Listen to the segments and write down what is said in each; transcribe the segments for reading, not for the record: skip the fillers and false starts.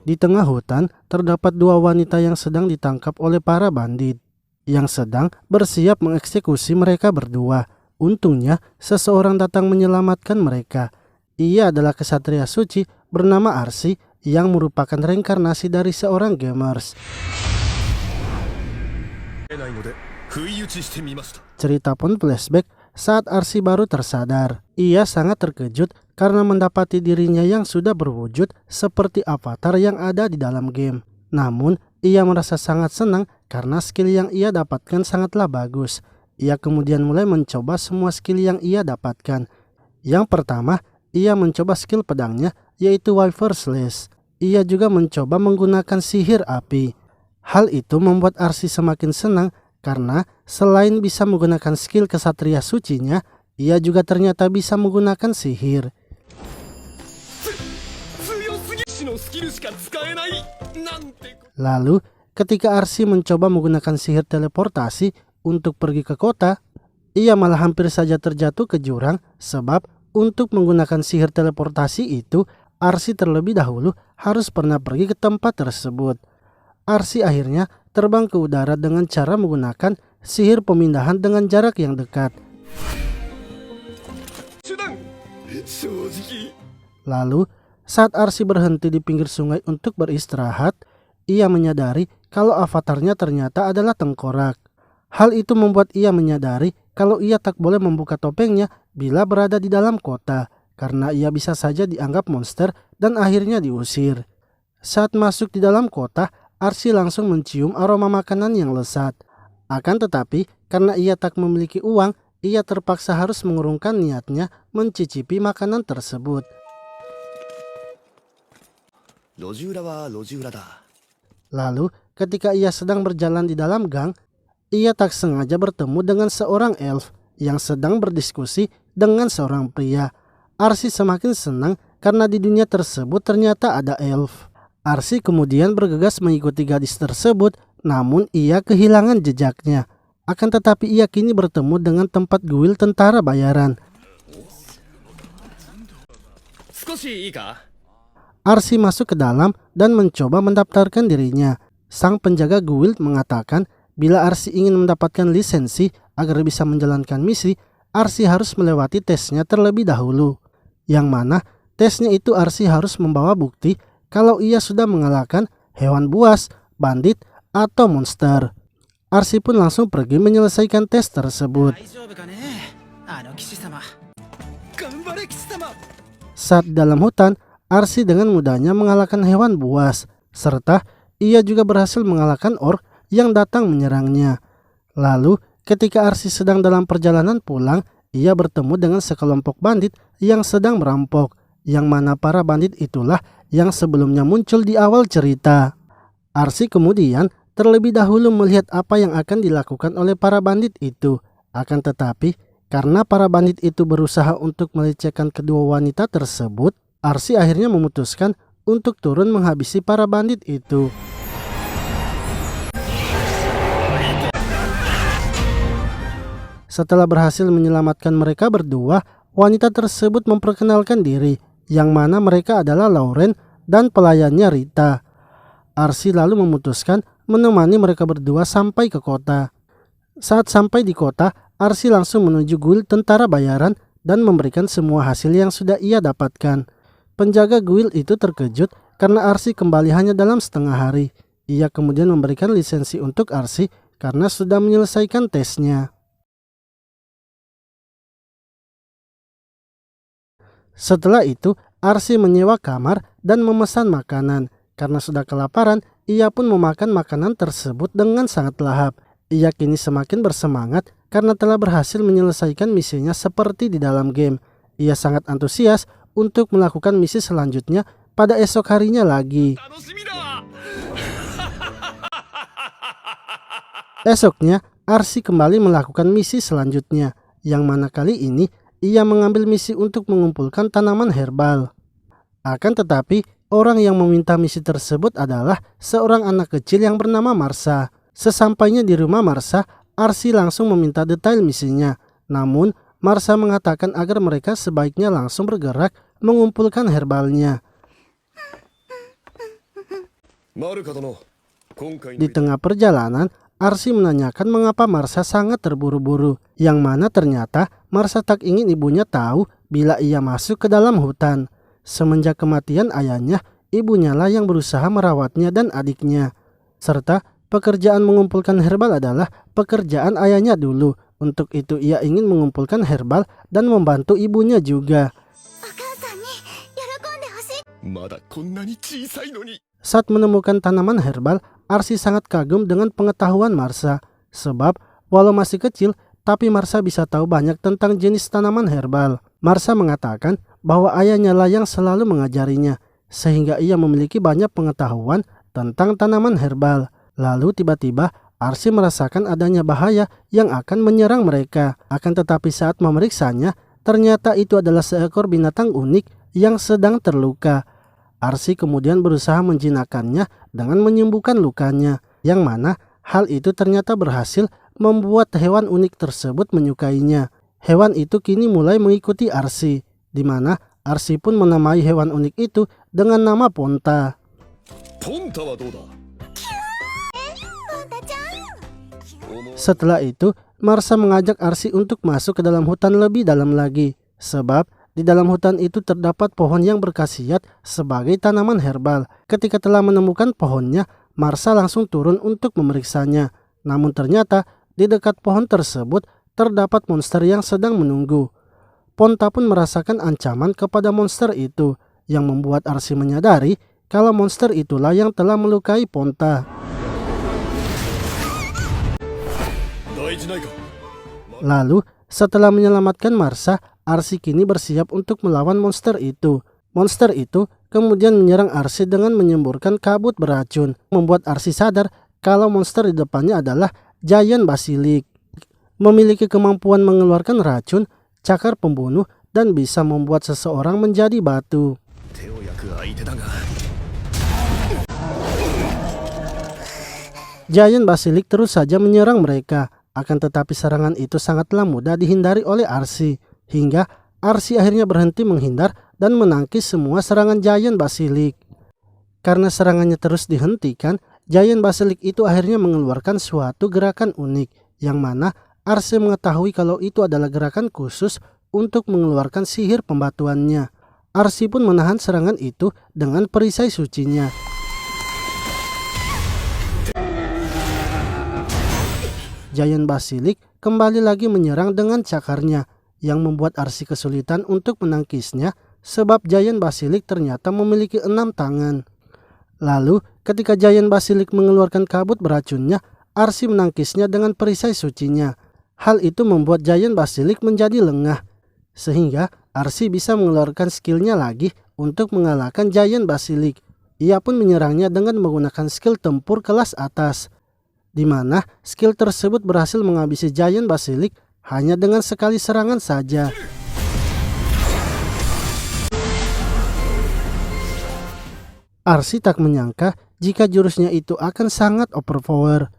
Di tengah hutan, terdapat dua wanita yang sedang ditangkap oleh para bandit, yang sedang bersiap mengeksekusi mereka berdua. Untungnya, seseorang datang menyelamatkan mereka. Ia adalah kesatria suci bernama Arsi, yang merupakan reinkarnasi dari seorang gamers. Cerita pun flashback saat Arsi baru tersadar. Ia sangat terkejut karena mendapati dirinya yang sudah berwujud seperti avatar yang ada di dalam game. Namun, ia merasa sangat senang karena skill yang ia dapatkan sangatlah bagus. Ia kemudian mulai mencoba semua skill yang ia dapatkan. Yang pertama, ia mencoba skill pedangnya, yaitu Wyver Slash. Ia juga mencoba menggunakan sihir api. Hal itu membuat Arsi semakin senang karena selain bisa menggunakan skill kesatria sucinya, ia juga ternyata bisa menggunakan sihir. Lalu, ketika Arsi mencoba menggunakan sihir teleportasi untuk pergi ke kota, ia malah hampir saja terjatuh ke jurang sebab untuk menggunakan sihir teleportasi itu, Arsi terlebih dahulu harus pernah pergi ke tempat tersebut. Arsi akhirnya terbang ke udara dengan cara menggunakan sihir pemindahan dengan jarak yang dekat. Lalu, saat Arsi berhenti di pinggir sungai untuk beristirahat, ia menyadari kalau avatarnya ternyata adalah tengkorak. Hal itu membuat ia menyadari kalau ia tak boleh membuka topengnya bila berada di dalam kota, karena ia bisa saja dianggap monster dan akhirnya diusir. Saat masuk di dalam kota, Arsi langsung mencium aroma makanan yang lezat. Akan tetapi, karena ia tak memiliki uang, ia terpaksa harus mengurungkan niatnya mencicipi makanan tersebut. Lalu, ketika ia sedang berjalan di dalam gang, ia tak sengaja bertemu dengan seorang elf yang sedang berdiskusi dengan seorang pria. Arsi semakin senang karena di dunia tersebut ternyata ada elf. Arsi kemudian bergegas mengikuti gadis tersebut, namun ia kehilangan jejaknya. Akan tetapi ia kini bertemu dengan tempat guild tentara bayaran. Arsi masuk ke dalam dan mencoba mendaftarkan dirinya. Sang penjaga guild mengatakan bila Arsi ingin mendapatkan lisensi agar bisa menjalankan misi, Arsi harus melewati tesnya terlebih dahulu. Yang mana tesnya itu Arsi harus membawa bukti kalau ia sudah mengalahkan hewan buas, bandit, atau monster. Arsi pun langsung pergi menyelesaikan tes tersebut. Saat di dalam hutan, Arsi dengan mudahnya mengalahkan hewan buas, serta ia juga berhasil mengalahkan orc yang datang menyerangnya. Lalu, ketika Arsi sedang dalam perjalanan pulang, ia bertemu dengan sekelompok bandit yang sedang merampok, yang mana para bandit itulah yang sebelumnya muncul di awal cerita. Arsi kemudian terlebih dahulu melihat apa yang akan dilakukan oleh para bandit itu. Akan tetapi, karena para bandit itu berusaha untuk melecehkan kedua wanita tersebut, Arsi akhirnya memutuskan untuk turun menghabisi para bandit itu. Setelah berhasil menyelamatkan mereka berdua, wanita tersebut memperkenalkan diri, yang mana mereka adalah Lauren dan pelayannya Rita. Arsi lalu memutuskan menemani mereka berdua sampai ke kota. Saat sampai di kota, Arsi langsung menuju guild tentara bayaran dan memberikan semua hasil yang sudah ia dapatkan. Penjaga guild itu terkejut karena Arsi kembali hanya dalam setengah hari. Ia kemudian memberikan lisensi untuk Arsi karena sudah menyelesaikan tesnya. Setelah itu, Arsi menyewa kamar dan memesan makanan. Karena sudah kelaparan, ia pun memakan makanan tersebut dengan sangat lahap. Ia kini semakin bersemangat karena telah berhasil menyelesaikan misinya seperti di dalam game. Ia sangat antusias untuk melakukan misi selanjutnya pada esok harinya lagi. Esoknya, Arsi kembali melakukan misi selanjutnya, yang mana kali ini ia mengambil misi untuk mengumpulkan tanaman herbal. Akan tetapi, orang yang meminta misi tersebut adalah seorang anak kecil yang bernama Marsha. Sesampainya di rumah Marsha, Arsi langsung meminta detail misinya. Namun, Marsha mengatakan agar mereka sebaiknya langsung bergerak mengumpulkan herbalnya. Di tengah perjalanan, Arsi menanyakan mengapa Marsa sangat terburu-buru, yang mana ternyata Marsa tak ingin ibunya tahu bila ia masuk ke dalam hutan. Semenjak kematian ayahnya, ibunya lah yang berusaha merawatnya dan adiknya. Serta pekerjaan mengumpulkan herbal adalah pekerjaan ayahnya dulu. Untuk itu ia ingin mengumpulkan herbal dan membantu ibunya juga. Saat menemukan tanaman herbal, Arsi sangat kagum dengan pengetahuan Marsa. Sebab walau masih kecil, tapi Marsa bisa tahu banyak tentang jenis tanaman herbal. Marsa mengatakan bahwa ayahnya lah yang selalu mengajarinya, sehingga ia memiliki banyak pengetahuan tentang tanaman herbal. Lalu tiba-tiba Arsi merasakan adanya bahaya yang akan menyerang mereka. Akan tetapi saat memeriksanya, ternyata itu adalah seekor binatang unik yang sedang terluka. Arsi kemudian berusaha menjinakkannya dengan menyembuhkan lukanya, yang mana hal itu ternyata berhasil membuat hewan unik tersebut menyukainya. Hewan itu kini mulai mengikuti Arsi, di mana Arsi pun menamai hewan unik itu dengan nama Ponta. Setelah itu, Marsa mengajak Arsi untuk masuk ke dalam hutan lebih dalam lagi, sebab di dalam hutan itu terdapat pohon yang berkhasiat sebagai tanaman herbal. Ketika telah menemukan pohonnya, Marsa langsung turun untuk memeriksanya. Namun ternyata di dekat pohon tersebut terdapat monster yang sedang menunggu. Ponta pun merasakan ancaman kepada monster itu, yang membuat Arsi menyadari kalau monster itulah yang telah melukai Ponta. Lalu setelah menyelamatkan Marsa, Arsi kini bersiap untuk melawan monster itu. Monster itu kemudian menyerang Arsi dengan menyemburkan kabut beracun, membuat Arsi sadar kalau monster di depannya adalah Giant Basilisk. Memiliki kemampuan mengeluarkan racun, cakar pembunuh, dan bisa membuat seseorang menjadi batu. Giant Basilisk terus saja menyerang mereka. Akan tetapi serangan itu sangatlah mudah dihindari oleh Arsi, hingga Arsi akhirnya berhenti menghindar dan menangkis semua serangan Giant Basilisk. Karena serangannya terus dihentikan, Giant Basilisk itu akhirnya mengeluarkan suatu gerakan unik, yang mana Arsi mengetahui kalau itu adalah gerakan khusus untuk mengeluarkan sihir pembatuannya. Arsi pun menahan serangan itu dengan perisai sucinya. Giant Basilisk kembali lagi menyerang dengan cakarnya, yang membuat Arsi kesulitan untuk menangkisnya sebab Giant Basilisk ternyata memiliki 6 tangan. Lalu ketika Giant Basilisk mengeluarkan kabut beracunnya, Arsi menangkisnya dengan perisai sucinya. Hal itu membuat Giant Basilisk menjadi lengah, sehingga Arsi bisa mengeluarkan skillnya lagi untuk mengalahkan Giant Basilisk. Ia pun menyerangnya dengan menggunakan skill tempur kelas atas, di mana skill tersebut berhasil menghabisi Giant Basilisk hanya dengan sekali serangan saja. Arsi tak menyangka jika jurusnya itu akan sangat overpower.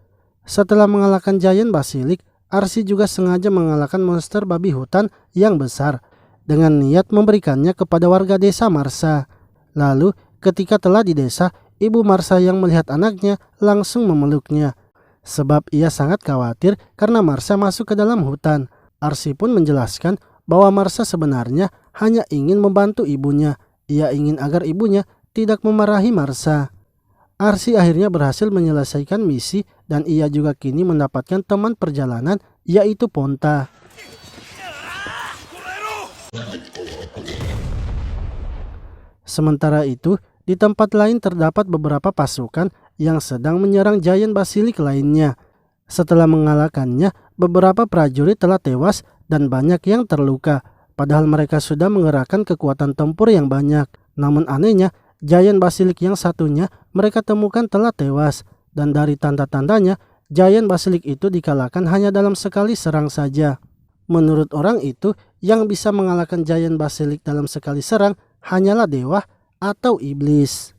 Setelah mengalahkan Giant Basilisk, Arsi juga sengaja mengalahkan monster babi hutan yang besar dengan niat memberikannya kepada warga desa Marsa. Lalu ketika telah di desa, ibu Marsa yang melihat anaknya langsung memeluknya, sebab ia sangat khawatir karena Marsa masuk ke dalam hutan. Arsi pun menjelaskan bahwa Marsa sebenarnya hanya ingin membantu ibunya. Ia ingin agar ibunya tidak memarahi Marsa. Arsi akhirnya berhasil menyelesaikan misi dan ia juga kini mendapatkan teman perjalanan, yaitu Ponta. Sementara itu, di tempat lain terdapat beberapa pasukan yang sedang menyerang Giant Basilisk lainnya. Setelah mengalahkannya, beberapa prajurit telah tewas dan banyak yang terluka, padahal mereka sudah mengerahkan kekuatan tempur yang banyak. Namun anehnya, Giant Basilisk yang satunya mereka temukan telah tewas, dan dari tanda-tandanya, Giant Basilisk itu dikalahkan hanya dalam sekali serang saja. Menurut orang itu, yang bisa mengalahkan Giant Basilisk dalam sekali serang hanyalah dewa atau iblis.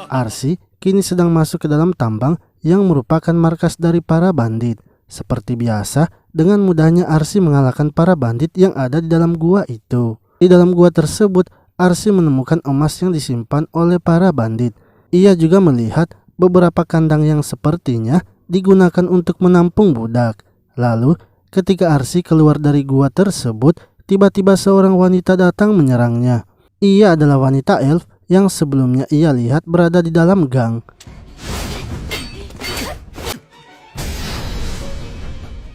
Arsi kini sedang masuk ke dalam tambang yang merupakan markas dari para bandit. Seperti biasa, dengan mudahnya Arsi mengalahkan para bandit yang ada di dalam gua itu. Di dalam gua tersebut Arsi menemukan emas yang disimpan oleh para bandit. Ia juga melihat beberapa kandang yang sepertinya digunakan untuk menampung budak. Lalu ketika Arsi keluar dari gua tersebut, tiba-tiba seorang wanita datang menyerangnya. Ia adalah wanita elf yang sebelumnya ia lihat berada di dalam gang.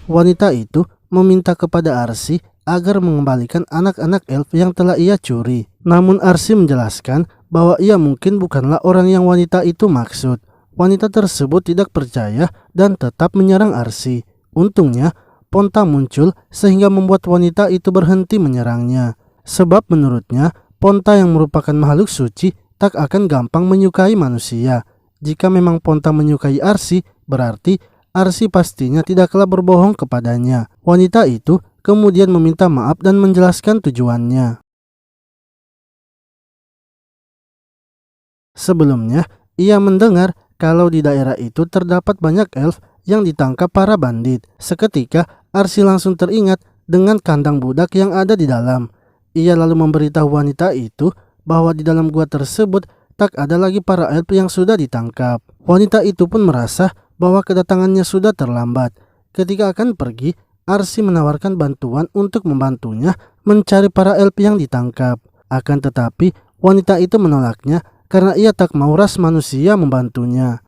Wanita itu meminta kepada Arsi agar mengembalikan anak-anak elf yang telah ia curi. Namun Arsi menjelaskan bahwa ia mungkin bukanlah orang yang wanita itu maksud. Wanita tersebut tidak percaya dan tetap menyerang Arsi. Untungnya Ponta muncul sehingga membuat wanita itu berhenti menyerangnya. Sebab menurutnya Ponta yang merupakan makhluk suci tak akan gampang menyukai manusia. Jika memang Ponta menyukai Arsi, berarti Arsi pastinya tidaklah berbohong kepadanya. Wanita itu kemudian meminta maaf dan menjelaskan tujuannya. Sebelumnya, ia mendengar kalau di daerah itu terdapat banyak elf yang ditangkap para bandit. Seketika, Arsi langsung teringat dengan kandang budak yang ada di dalam. Ia lalu memberitahu wanita itu bahwa di dalam gua tersebut tak ada lagi para elf yang sudah ditangkap. Wanita itu pun merasa bahwa kedatangannya sudah terlambat. Ketika akan pergi, Arsi menawarkan bantuan untuk membantunya mencari para elf yang ditangkap. Akan tetapi, wanita itu menolaknya karena ia tak mau ras manusia membantunya.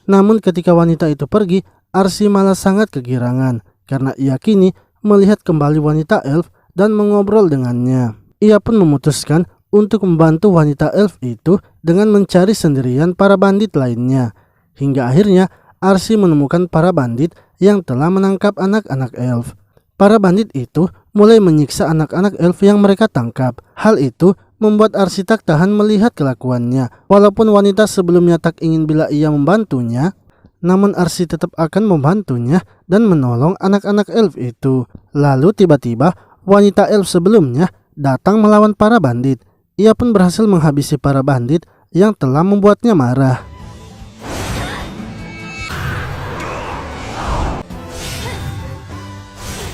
Namun ketika wanita itu pergi, Arsi malah sangat kegirangan karena ia kini melihat kembali wanita elf dan mengobrol dengannya. Ia pun memutuskan untuk membantu wanita elf itu dengan mencari sendirian para bandit lainnya. Hingga akhirnya Arsi menemukan para bandit yang telah menangkap anak-anak elf. Para bandit itu mulai menyiksa anak-anak elf yang mereka tangkap. Hal itu membuat Arsi tak tahan melihat kelakuannya. Walaupun wanita sebelumnya tak ingin bila ia membantunya, namun Arsi tetap akan membantunya dan menolong anak-anak elf itu. Lalu tiba-tiba wanita elf sebelumnya datang melawan para bandit. Ia pun berhasil menghabisi para bandit yang telah membuatnya marah.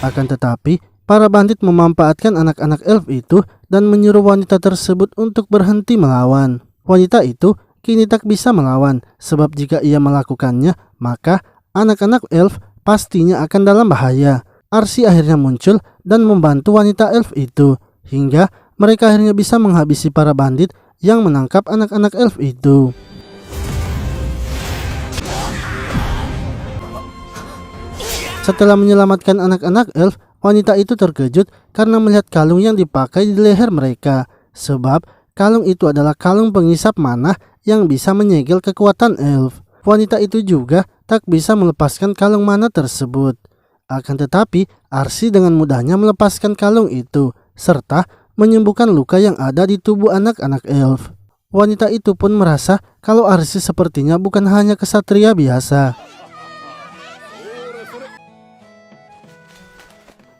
Akan tetapi, para bandit memanfaatkan anak-anak elf itu dan menyuruh wanita tersebut untuk berhenti melawan. Wanita itu kini tak bisa melawan, sebab jika ia melakukannya, maka anak-anak elf pastinya akan dalam bahaya. Arsi akhirnya muncul dan membantu wanita elf itu, hingga mereka akhirnya bisa menghabisi para bandit yang menangkap anak-anak elf itu. Setelah menyelamatkan anak-anak elf, wanita itu terkejut karena melihat kalung yang dipakai di leher mereka. Sebab kalung itu adalah kalung pengisap manah yang bisa menyegel kekuatan elf. Wanita itu juga tak bisa melepaskan kalung manah tersebut. Akan tetapi, Arsi dengan mudahnya melepaskan kalung itu, serta menyembuhkan luka yang ada di tubuh anak-anak elf. Wanita itu pun merasa kalau Arsi sepertinya bukan hanya kesatria biasa.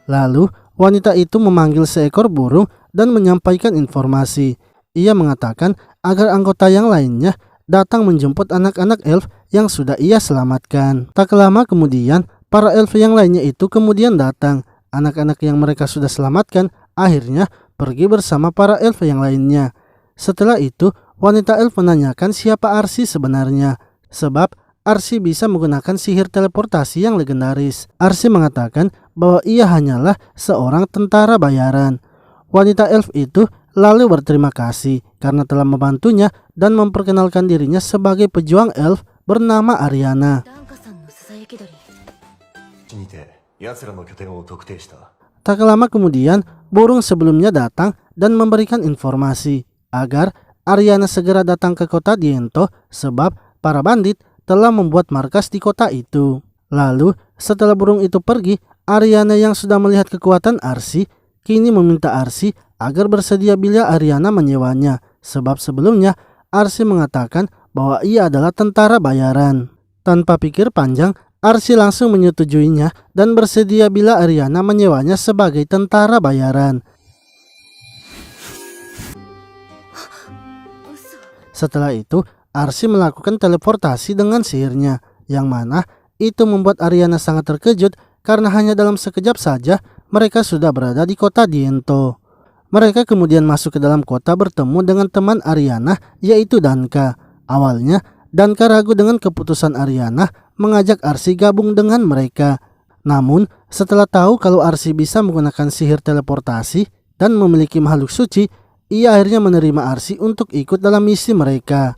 Lalu, wanita itu memanggil seekor burung dan menyampaikan informasi. Ia mengatakan agar anggota yang lainnya datang menjemput anak-anak elf yang sudah ia selamatkan. Tak lama kemudian, para elf yang lainnya itu kemudian datang. Anak-anak yang mereka sudah selamatkan akhirnya pergi bersama para elf yang lainnya. Setelah itu, wanita elf menanyakan siapa Arsi sebenarnya, sebab Arsi bisa menggunakan sihir teleportasi yang legendaris. Arsi mengatakan bahwa ia hanyalah seorang tentara bayaran. Wanita elf itu lalu berterima kasih karena telah membantunya dan memperkenalkan dirinya sebagai pejuang elf bernama Ariana. Tak lama kemudian, burung sebelumnya datang dan memberikan informasi agar Ariana segera datang ke kota Diento sebab para bandit telah membuat markas di kota itu. Lalu, setelah burung itu pergi, Ariana yang sudah melihat kekuatan Arsi kini meminta Arsi agar bersedia bila Ariana menyewanya, sebab sebelumnya Arsi mengatakan bahwa ia adalah tentara bayaran. Tanpa pikir panjang, Arsi langsung menyetujuinya dan bersedia bila Ariana menyewanya sebagai tentara bayaran. Setelah itu, Arsi melakukan teleportasi dengan sihirnya, yang mana itu membuat Ariana sangat terkejut karena hanya dalam sekejap saja mereka sudah berada di kota Diento. Mereka kemudian masuk ke dalam kota bertemu dengan teman Ariana yaitu Danka. Awalnya Danka ragu dengan keputusan Ariana mengajak Arsi gabung dengan mereka. Namun setelah tahu kalau Arsi bisa menggunakan sihir teleportasi dan memiliki makhluk suci, ia akhirnya menerima Arsi untuk ikut dalam misi mereka.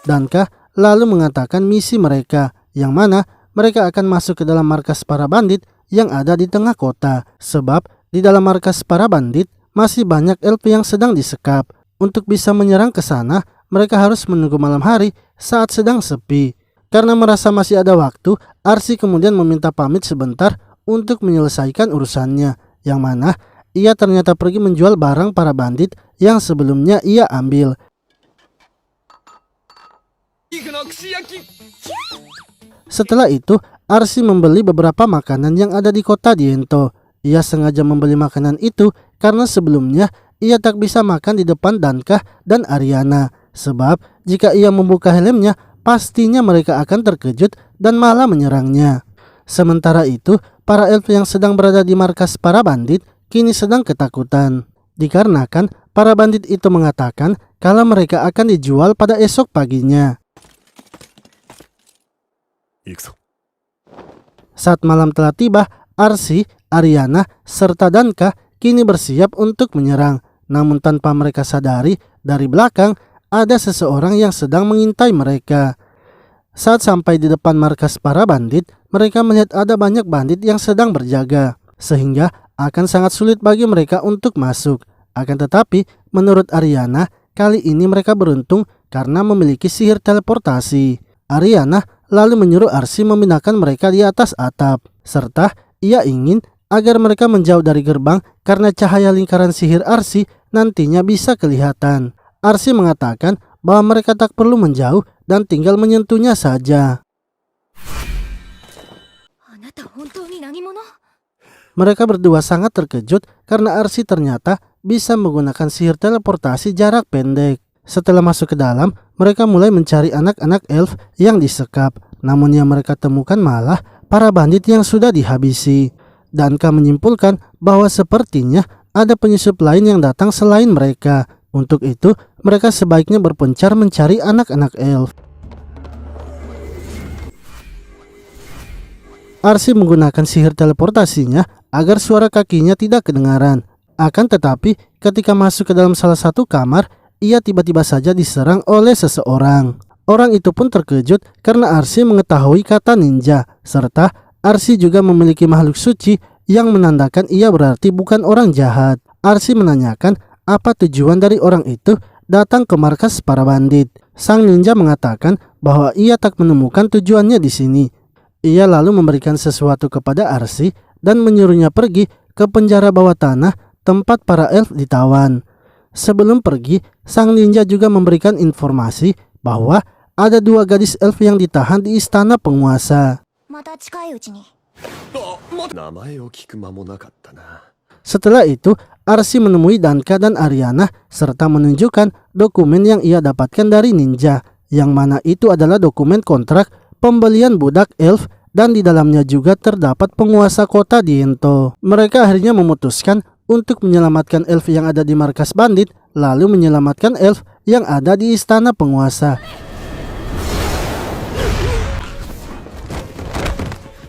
Danka lalu mengatakan misi mereka, yang mana mereka akan masuk ke dalam markas para bandit yang ada di tengah kota. Sebab di dalam markas para bandit masih banyak elf yang sedang disekap. Untuk bisa menyerang ke sana, mereka harus menunggu malam hari saat sedang sepi. Karena merasa masih ada waktu, Arsi kemudian meminta pamit sebentar untuk menyelesaikan urusannya, yang mana ia ternyata pergi menjual barang para bandit yang sebelumnya ia ambil. Setelah itu, Arsi membeli beberapa makanan yang ada di kota Diento. Ia sengaja membeli makanan itu karena sebelumnya ia tak bisa makan di depan Danka dan Ariana. Sebab jika ia membuka helmnya, pastinya mereka akan terkejut dan malah menyerangnya. Sementara itu, para elf yang sedang berada di markas para bandit kini sedang ketakutan. Dikarenakan para bandit itu mengatakan kalau mereka akan dijual pada esok paginya. Saat malam telah tiba, Arsi, Ariana, serta Danka kini bersiap untuk menyerang. Namun tanpa mereka sadari, dari belakang ada seseorang yang sedang mengintai mereka. Saat sampai di depan markas para bandit, mereka melihat ada banyak bandit yang sedang berjaga, sehingga akan sangat sulit bagi mereka untuk masuk. Akan tetapi, menurut Ariana, kali ini mereka beruntung karena memiliki sihir teleportasi. Ariana lalu menyuruh Arsi memindahkan mereka di atas atap, serta ia ingin agar mereka menjauh dari gerbang karena cahaya lingkaran sihir Arsi nantinya bisa kelihatan. Arsi mengatakan bahwa mereka tak perlu menjauh dan tinggal menyentuhnya saja. Mereka berdua sangat terkejut karena Arsi ternyata bisa menggunakan sihir teleportasi jarak pendek. Setelah masuk ke dalam, mereka mulai mencari anak-anak elf yang disekap. Namun yang mereka temukan malah para bandit yang sudah dihabisi. Danka menyimpulkan bahwa sepertinya ada penyusup lain yang datang selain mereka. Untuk itu, mereka sebaiknya berpencar mencari anak-anak elf. Arsi menggunakan sihir teleportasinya agar suara kakinya tidak kedengaran. Akan tetapi, ketika masuk ke dalam salah satu kamar, ia tiba-tiba saja diserang oleh seseorang. Orang itu pun terkejut karena Arsi mengetahui kata ninja, serta Arsi juga memiliki makhluk suci yang menandakan ia berarti bukan orang jahat. Arsi menanyakan apa tujuan dari orang itu datang ke markas para bandit. Sang ninja mengatakan bahwa ia tak menemukan tujuannya di sini. Ia lalu memberikan sesuatu kepada Arsi dan menyuruhnya pergi ke penjara bawah tanah tempat para elf ditawan. Sebelum pergi, sang ninja juga memberikan informasi bahwa ada 2 gadis elf yang ditahan di istana penguasa. Setelah itu, Arsi menemui Danka dan Ariana serta menunjukkan dokumen yang ia dapatkan dari ninja, yang mana itu adalah dokumen kontrak pembelian budak elf dan di dalamnya juga terdapat penguasa kota Diento. Mereka akhirnya memutuskan untuk menyelamatkan elf yang ada di markas bandit, lalu menyelamatkan elf yang ada di istana penguasa.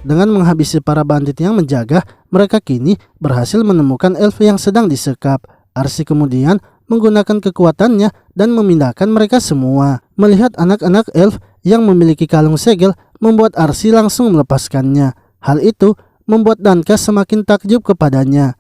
Dengan menghabisi para bandit yang menjaga, mereka kini berhasil menemukan elf yang sedang disekap. Arsi kemudian menggunakan kekuatannya dan memindahkan mereka semua. Melihat anak-anak elf yang memiliki kalung segel membuat Arsi langsung melepaskannya. Hal itu membuat Danka semakin takjub kepadanya.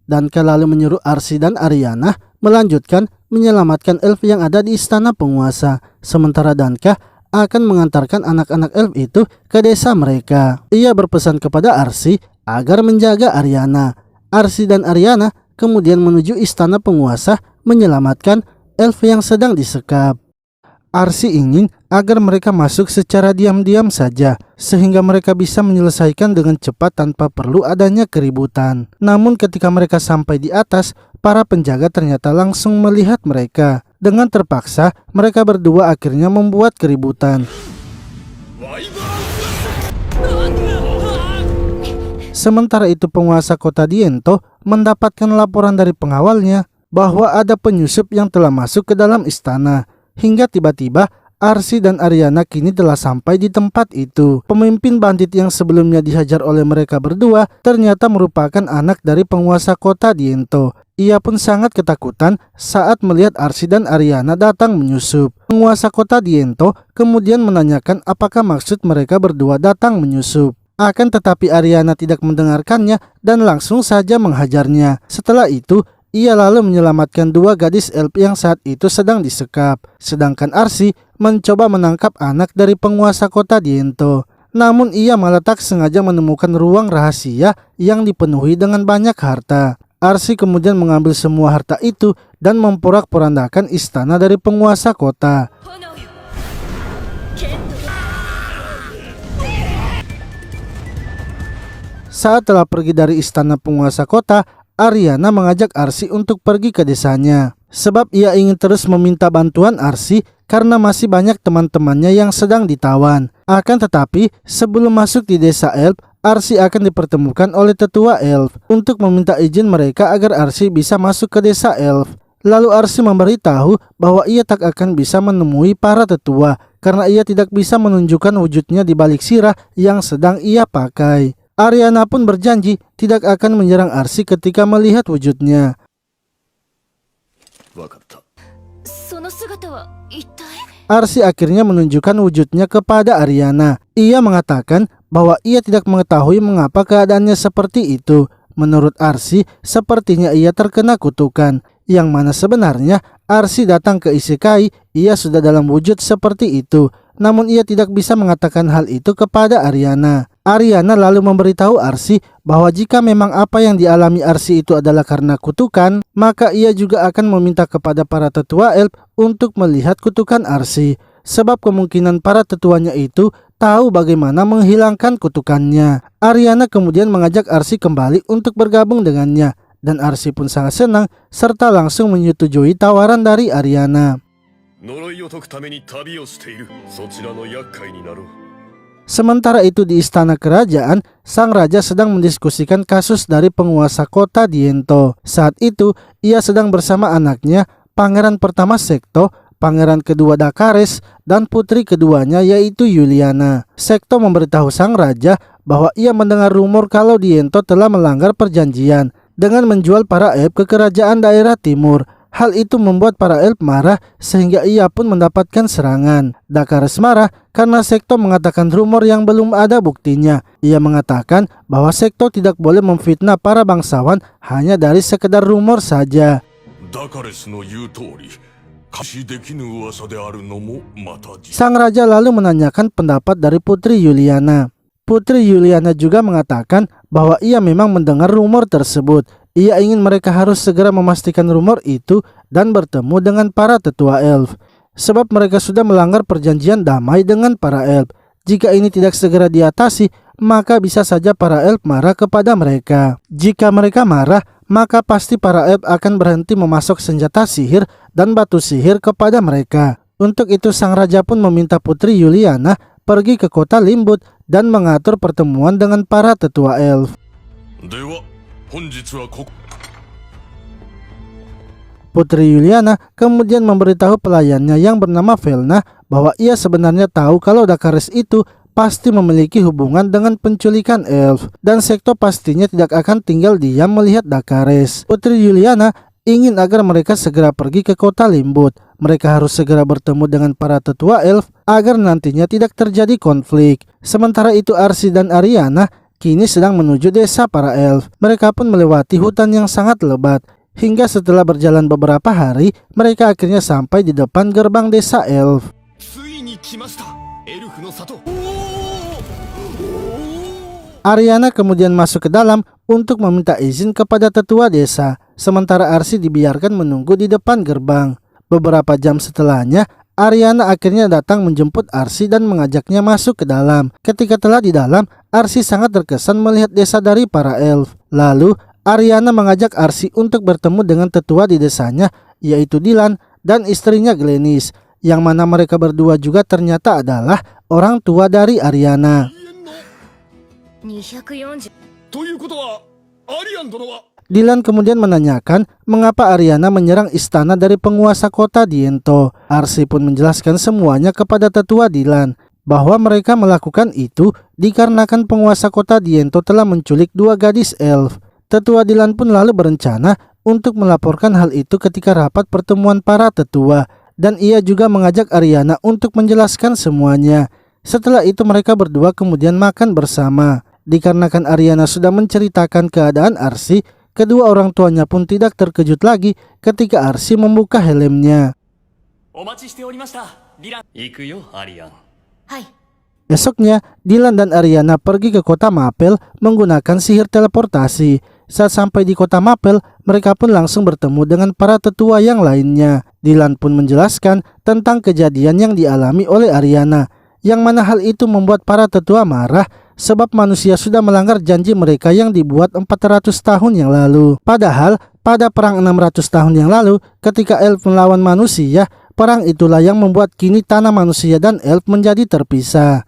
Danka lalu menyuruh Arsi dan Ariana melanjutkan menyelamatkan elf yang ada di istana penguasa. Sementara Danka akan mengantarkan anak-anak elf itu ke desa mereka. Ia berpesan kepada Arsi agar menjaga Ariana. Arsi dan Ariana kemudian menuju istana penguasa menyelamatkan elf yang sedang disekap. Arsi ingin agar mereka masuk secara diam-diam saja, sehingga mereka bisa menyelesaikan dengan cepat tanpa perlu adanya keributan. Namun ketika mereka sampai di atas, para penjaga ternyata langsung melihat mereka. Dengan terpaksa, mereka berdua akhirnya membuat keributan. Sementara itu penguasa kota Diento mendapatkan laporan dari pengawalnya bahwa ada penyusup yang telah masuk ke dalam istana. Hingga tiba-tiba Arsi dan Ariana kini telah sampai di tempat itu. Pemimpin bandit yang sebelumnya dihajar oleh mereka berdua ternyata merupakan anak dari penguasa kota Diento. Ia pun sangat ketakutan saat melihat Arsi dan Ariana datang menyusup. Penguasa kota Diento kemudian menanyakan apakah maksud mereka berdua datang menyusup. Akan tetapi Ariana tidak mendengarkannya dan langsung saja menghajarnya. Setelah itu, ia lalu menyelamatkan dua gadis elf yang saat itu sedang disekap. Sedangkan Arsi mencoba menangkap anak dari penguasa kota Diento. Namun ia malah tak sengaja menemukan ruang rahasia yang dipenuhi dengan banyak harta. Arsi kemudian mengambil semua harta itu dan memporak-porandakan istana dari penguasa kota. Saat telah pergi dari istana penguasa kota, Ariana mengajak Arsi untuk pergi ke desanya. Sebab ia ingin terus meminta bantuan Arsi karena masih banyak teman-temannya yang sedang ditawan. Akan tetapi sebelum masuk di desa elf, Arsi akan dipertemukan oleh tetua elf untuk meminta izin mereka agar Arsi bisa masuk ke desa elf. Lalu Arsi memberitahu bahwa ia tak akan bisa menemui para tetua karena ia tidak bisa menunjukkan wujudnya di balik sirah yang sedang ia pakai. Ariana pun berjanji tidak akan menyerang Arsi ketika melihat wujudnya. Arsi akhirnya menunjukkan wujudnya kepada Ariana. Ia mengatakan bahwa ia tidak mengetahui mengapa keadaannya seperti itu. Menurut Arsi, sepertinya ia terkena kutukan. Yang mana sebenarnya Arsi datang ke Isekai, ia sudah dalam wujud seperti itu. Namun ia tidak bisa mengatakan hal itu kepada Ariana. Ariana lalu memberitahu Arsi bahwa jika memang apa yang dialami Arsi itu adalah karena kutukan, maka ia juga akan meminta kepada para tetua elf untuk melihat kutukan Arsi. Sebab kemungkinan para tetuanya itu tahu bagaimana menghilangkan kutukannya. Ariana kemudian mengajak Arsi kembali untuk bergabung dengannya. Dan Arsi pun sangat senang serta langsung menyetujui tawaran dari Ariana. Sementara itu di istana kerajaan, sang raja sedang mendiskusikan kasus dari penguasa kota Diento. Saat itu, ia sedang bersama anaknya, pangeran pertama Sekto, pangeran kedua Dakares, dan putri keduanya yaitu Yuliana. Sekto memberitahu sang raja bahwa ia mendengar rumor kalau Diento telah melanggar perjanjian dengan menjual para elf ke kerajaan daerah timur. Hal itu membuat para elf marah sehingga ia pun mendapatkan serangan. Dakares marah karena Sekto mengatakan rumor yang belum ada buktinya. Ia mengatakan bahwa Sekto tidak boleh memfitnah para bangsawan hanya dari sekedar rumor saja. Sang raja lalu menanyakan pendapat dari putri Yuliana. Putri Yuliana juga mengatakan bahwa ia memang mendengar rumor tersebut. Ia ingin mereka harus segera memastikan rumor itu dan bertemu dengan para tetua elf. Sebab mereka sudah melanggar perjanjian damai dengan para elf. Jika ini tidak segera diatasi, maka bisa saja para elf marah kepada mereka. Jika mereka marah, maka pasti para elf akan berhenti memasok senjata sihir dan batu sihir kepada mereka. Untuk itu sang raja pun meminta putri Yuliana pergi ke kota Limbut dan mengatur pertemuan dengan para tetua elf. Putri Yuliana kemudian memberitahu pelayannya yang bernama Velna bahwa ia sebenarnya tahu kalau Dakares itu pasti memiliki hubungan dengan penculikan elf dan Sekto pastinya tidak akan tinggal diam melihat Dakares. Putri Yuliana ingin agar mereka segera pergi ke kota Limbut. Mereka harus segera bertemu dengan para tetua elf agar nantinya tidak terjadi konflik. Sementara itu Arsi dan Ariana kini sedang menuju desa para elf. Mereka pun melewati hutan yang sangat lebat. Hingga setelah berjalan beberapa hari, mereka akhirnya sampai di depan gerbang desa elf. Ariana kemudian masuk ke dalam untuk meminta izin kepada tetua desa. Sementara Arsi dibiarkan menunggu di depan gerbang. Beberapa jam setelahnya, Ariana akhirnya datang menjemput Arsi dan mengajaknya masuk ke dalam. Ketika telah di dalam, Arsi sangat terkesan melihat desa dari para elf. Lalu, Ariana mengajak Arsi untuk bertemu dengan tetua di desanya, yaitu Dylan dan istrinya Glenis, yang mana mereka berdua juga ternyata adalah orang tua dari Ariana. Dylan kemudian menanyakan mengapa Ariana menyerang istana dari penguasa kota Diento. Arsi pun menjelaskan semuanya kepada tetua Dylan, bahwa mereka melakukan itu dikarenakan penguasa kota Diento telah menculik 2 gadis elf. Tetua Dylan pun lalu berencana untuk melaporkan hal itu ketika rapat pertemuan para tetua, dan ia juga mengajak Ariana untuk menjelaskan semuanya. Setelah itu mereka berdua kemudian makan bersama. Dikarenakan Ariana sudah menceritakan keadaan Arsi, kedua orang tuanya pun tidak terkejut lagi ketika Arsi membuka helmnya. Esoknya, Dylan dan Ariana pergi ke kota Mapel menggunakan sihir teleportasi. Saat sampai di kota Mapel, mereka pun langsung bertemu dengan para tetua yang lainnya. Dylan pun menjelaskan tentang kejadian yang dialami oleh Ariana, yang mana hal itu membuat para tetua marah sebab manusia sudah melanggar janji mereka yang dibuat 400 tahun yang lalu. Padahal pada perang 600 tahun yang lalu ketika elf melawan manusia, perang itulah yang membuat kini tanah manusia dan elf menjadi terpisah.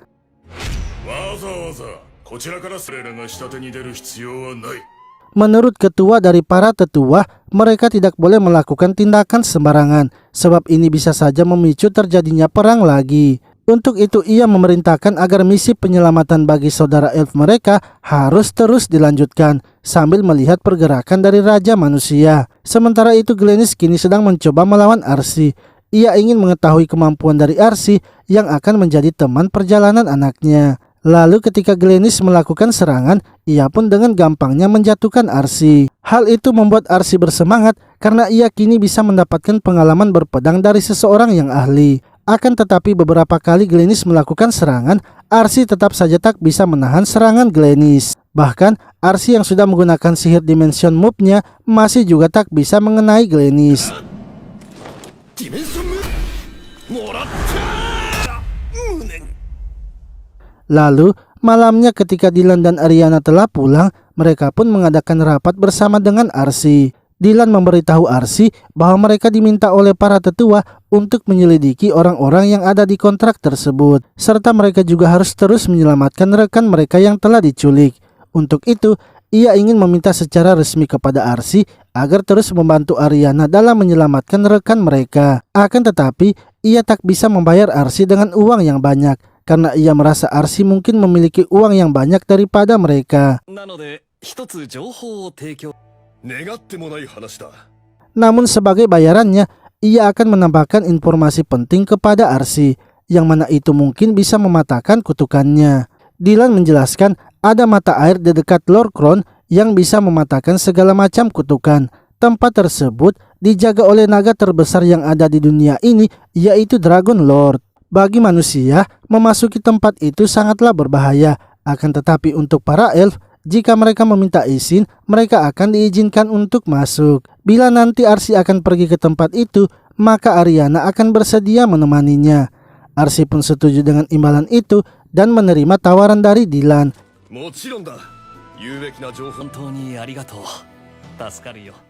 Menurut ketua dari para tetua, mereka tidak boleh melakukan tindakan sembarangan sebab ini bisa saja memicu terjadinya perang lagi. Untuk itu ia memerintahkan agar misi penyelamatan bagi saudara elf mereka harus terus dilanjutkan sambil melihat pergerakan dari Raja Manusia. Sementara itu Glennis kini sedang mencoba melawan Arsi. Ia ingin mengetahui kemampuan dari Arsi yang akan menjadi teman perjalanan anaknya. Lalu ketika Glennis melakukan serangan, ia pun dengan gampangnya menjatuhkan Arsi. Hal itu membuat Arsi bersemangat karena ia kini bisa mendapatkan pengalaman berpedang dari seseorang yang ahli. Akan tetapi beberapa kali Glennis melakukan serangan, Arsi tetap saja tak bisa menahan serangan Glennis. Bahkan Arsi yang sudah menggunakan sihir dimension move-nya masih juga tak bisa mengenai Glennis. Lalu malamnya ketika Dylan dan Ariana telah pulang, mereka pun mengadakan rapat bersama dengan Arsi. Dylan memberitahu Arsi bahwa mereka diminta oleh para tetua untuk menyelidiki orang-orang yang ada di kontrak tersebut, serta mereka juga harus terus menyelamatkan rekan mereka yang telah diculik. Untuk itu, ia ingin meminta secara resmi kepada Arsi agar terus membantu Ariana dalam menyelamatkan rekan mereka. Akan tetapi, ia tak bisa membayar Arsi dengan uang yang banyak, karena ia merasa Arsi mungkin memiliki uang yang banyak daripada mereka. Namun sebagai bayarannya, ia akan menambahkan informasi penting kepada Arsi, yang mana itu mungkin bisa mematahkan kutukannya. Dylan menjelaskan ada mata air di dekat Lord Crown yang bisa mematahkan segala macam kutukan. Tempat tersebut dijaga oleh naga terbesar yang ada di dunia ini, yaitu Dragon Lord. Bagi manusia, memasuki tempat itu sangatlah berbahaya. Akan tetapi untuk para elf, jika mereka meminta izin, mereka akan diizinkan untuk masuk. Bila nanti Arsi akan pergi ke tempat itu, maka Ariana akan bersedia menemaninya. Arsi pun setuju dengan imbalan itu dan menerima tawaran dari Dylan.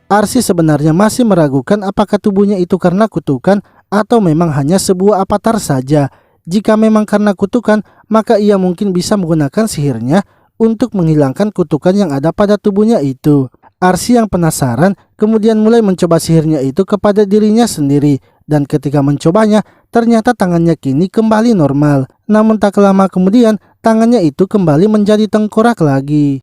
Arsi sebenarnya masih meragukan apakah tubuhnya itu karena kutukan atau memang hanya sebuah avatar saja. Jika memang karena kutukan, maka ia mungkin bisa menggunakan sihirnya untuk menghilangkan kutukan yang ada pada tubuhnya itu. Arsi yang penasaran kemudian mulai mencoba sihirnya itu kepada dirinya sendiri, dan ketika mencobanya ternyata tangannya kini kembali normal. Namun tak lama kemudian tangannya itu kembali menjadi tengkorak lagi.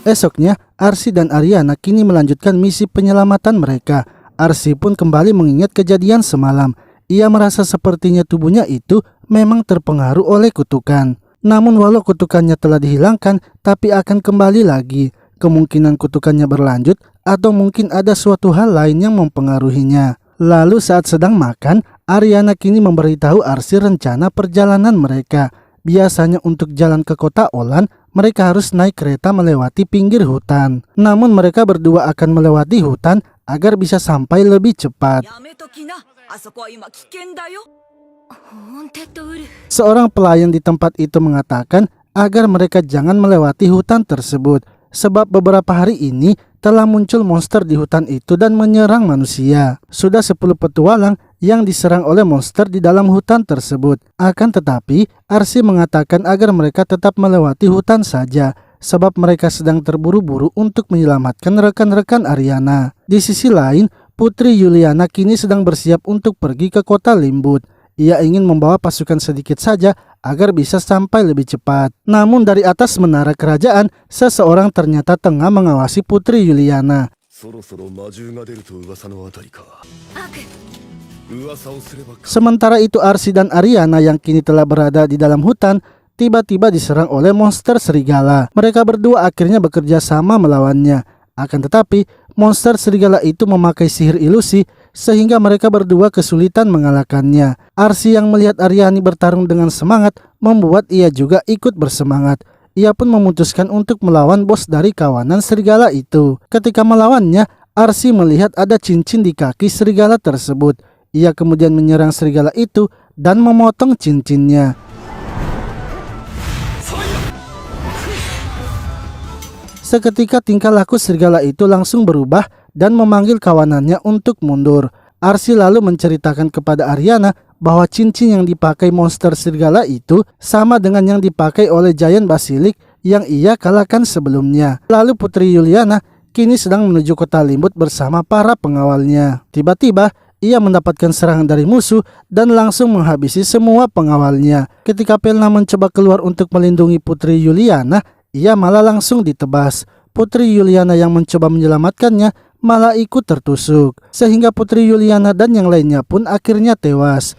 Esoknya Arsi dan Ariana kini melanjutkan misi penyelamatan mereka. Arsi pun kembali mengingat kejadian semalam. Ia merasa sepertinya tubuhnya itu memang terpengaruh oleh kutukan. Namun walau kutukannya telah dihilangkan, tapi akan kembali lagi. Kemungkinan kutukannya berlanjut atau mungkin ada suatu hal lain yang mempengaruhinya. Lalu saat sedang makan, Ariana kini memberitahu Arsi rencana perjalanan mereka. Biasanya untuk jalan ke kota Olan, mereka harus naik kereta melewati pinggir hutan. Namun mereka berdua akan melewati hutan agar bisa sampai lebih cepat. Seorang pelayan di tempat itu mengatakan agar mereka jangan melewati hutan tersebut, sebab beberapa hari ini telah muncul monster di hutan itu dan menyerang manusia. Sudah 10 petualang yang diserang oleh monster di dalam hutan tersebut. Akan tetapi, Arsi mengatakan agar mereka tetap melewati hutan saja, sebab mereka sedang terburu-buru untuk menyelamatkan rekan-rekan Ariana. Di sisi lain, Putri Yuliana kini sedang bersiap untuk pergi ke kota Limbut. Ia ingin membawa pasukan sedikit saja agar bisa sampai lebih cepat. Namun dari atas menara kerajaan, seseorang ternyata tengah mengawasi Putri Yuliana. Sementara itu Arsi dan Ariana yang kini telah berada di dalam hutan tiba-tiba diserang oleh monster serigala. Mereka berdua akhirnya bekerja sama melawannya. Akan tetapi monster serigala itu memakai sihir ilusi sehingga mereka berdua kesulitan mengalahkannya. Arsi yang melihat Aryani bertarung dengan semangat membuat ia juga ikut bersemangat. Ia pun memutuskan untuk melawan bos dari kawanan serigala itu. Ketika melawannya, Arsi melihat ada cincin di kaki serigala tersebut. Ia kemudian menyerang serigala itu dan memotong cincinnya. Seketika tingkah laku serigala itu langsung berubah dan memanggil kawanannya untuk mundur. Arsi lalu menceritakan kepada Ariana bahwa cincin yang dipakai monster serigala itu sama dengan yang dipakai oleh Giant Basilik yang ia kalahkan sebelumnya. Lalu Putri Yuliana kini sedang menuju kota Limbut bersama para pengawalnya. Tiba-tiba ia mendapatkan serangan dari musuh dan langsung menghabisi semua pengawalnya. Ketika Pelna mencoba keluar untuk melindungi Putri Yuliana, ia malah langsung ditebas. Putri Yuliana yang mencoba menyelamatkannya malah ikut tertusuk, sehingga Putri Yuliana dan yang lainnya pun akhirnya tewas.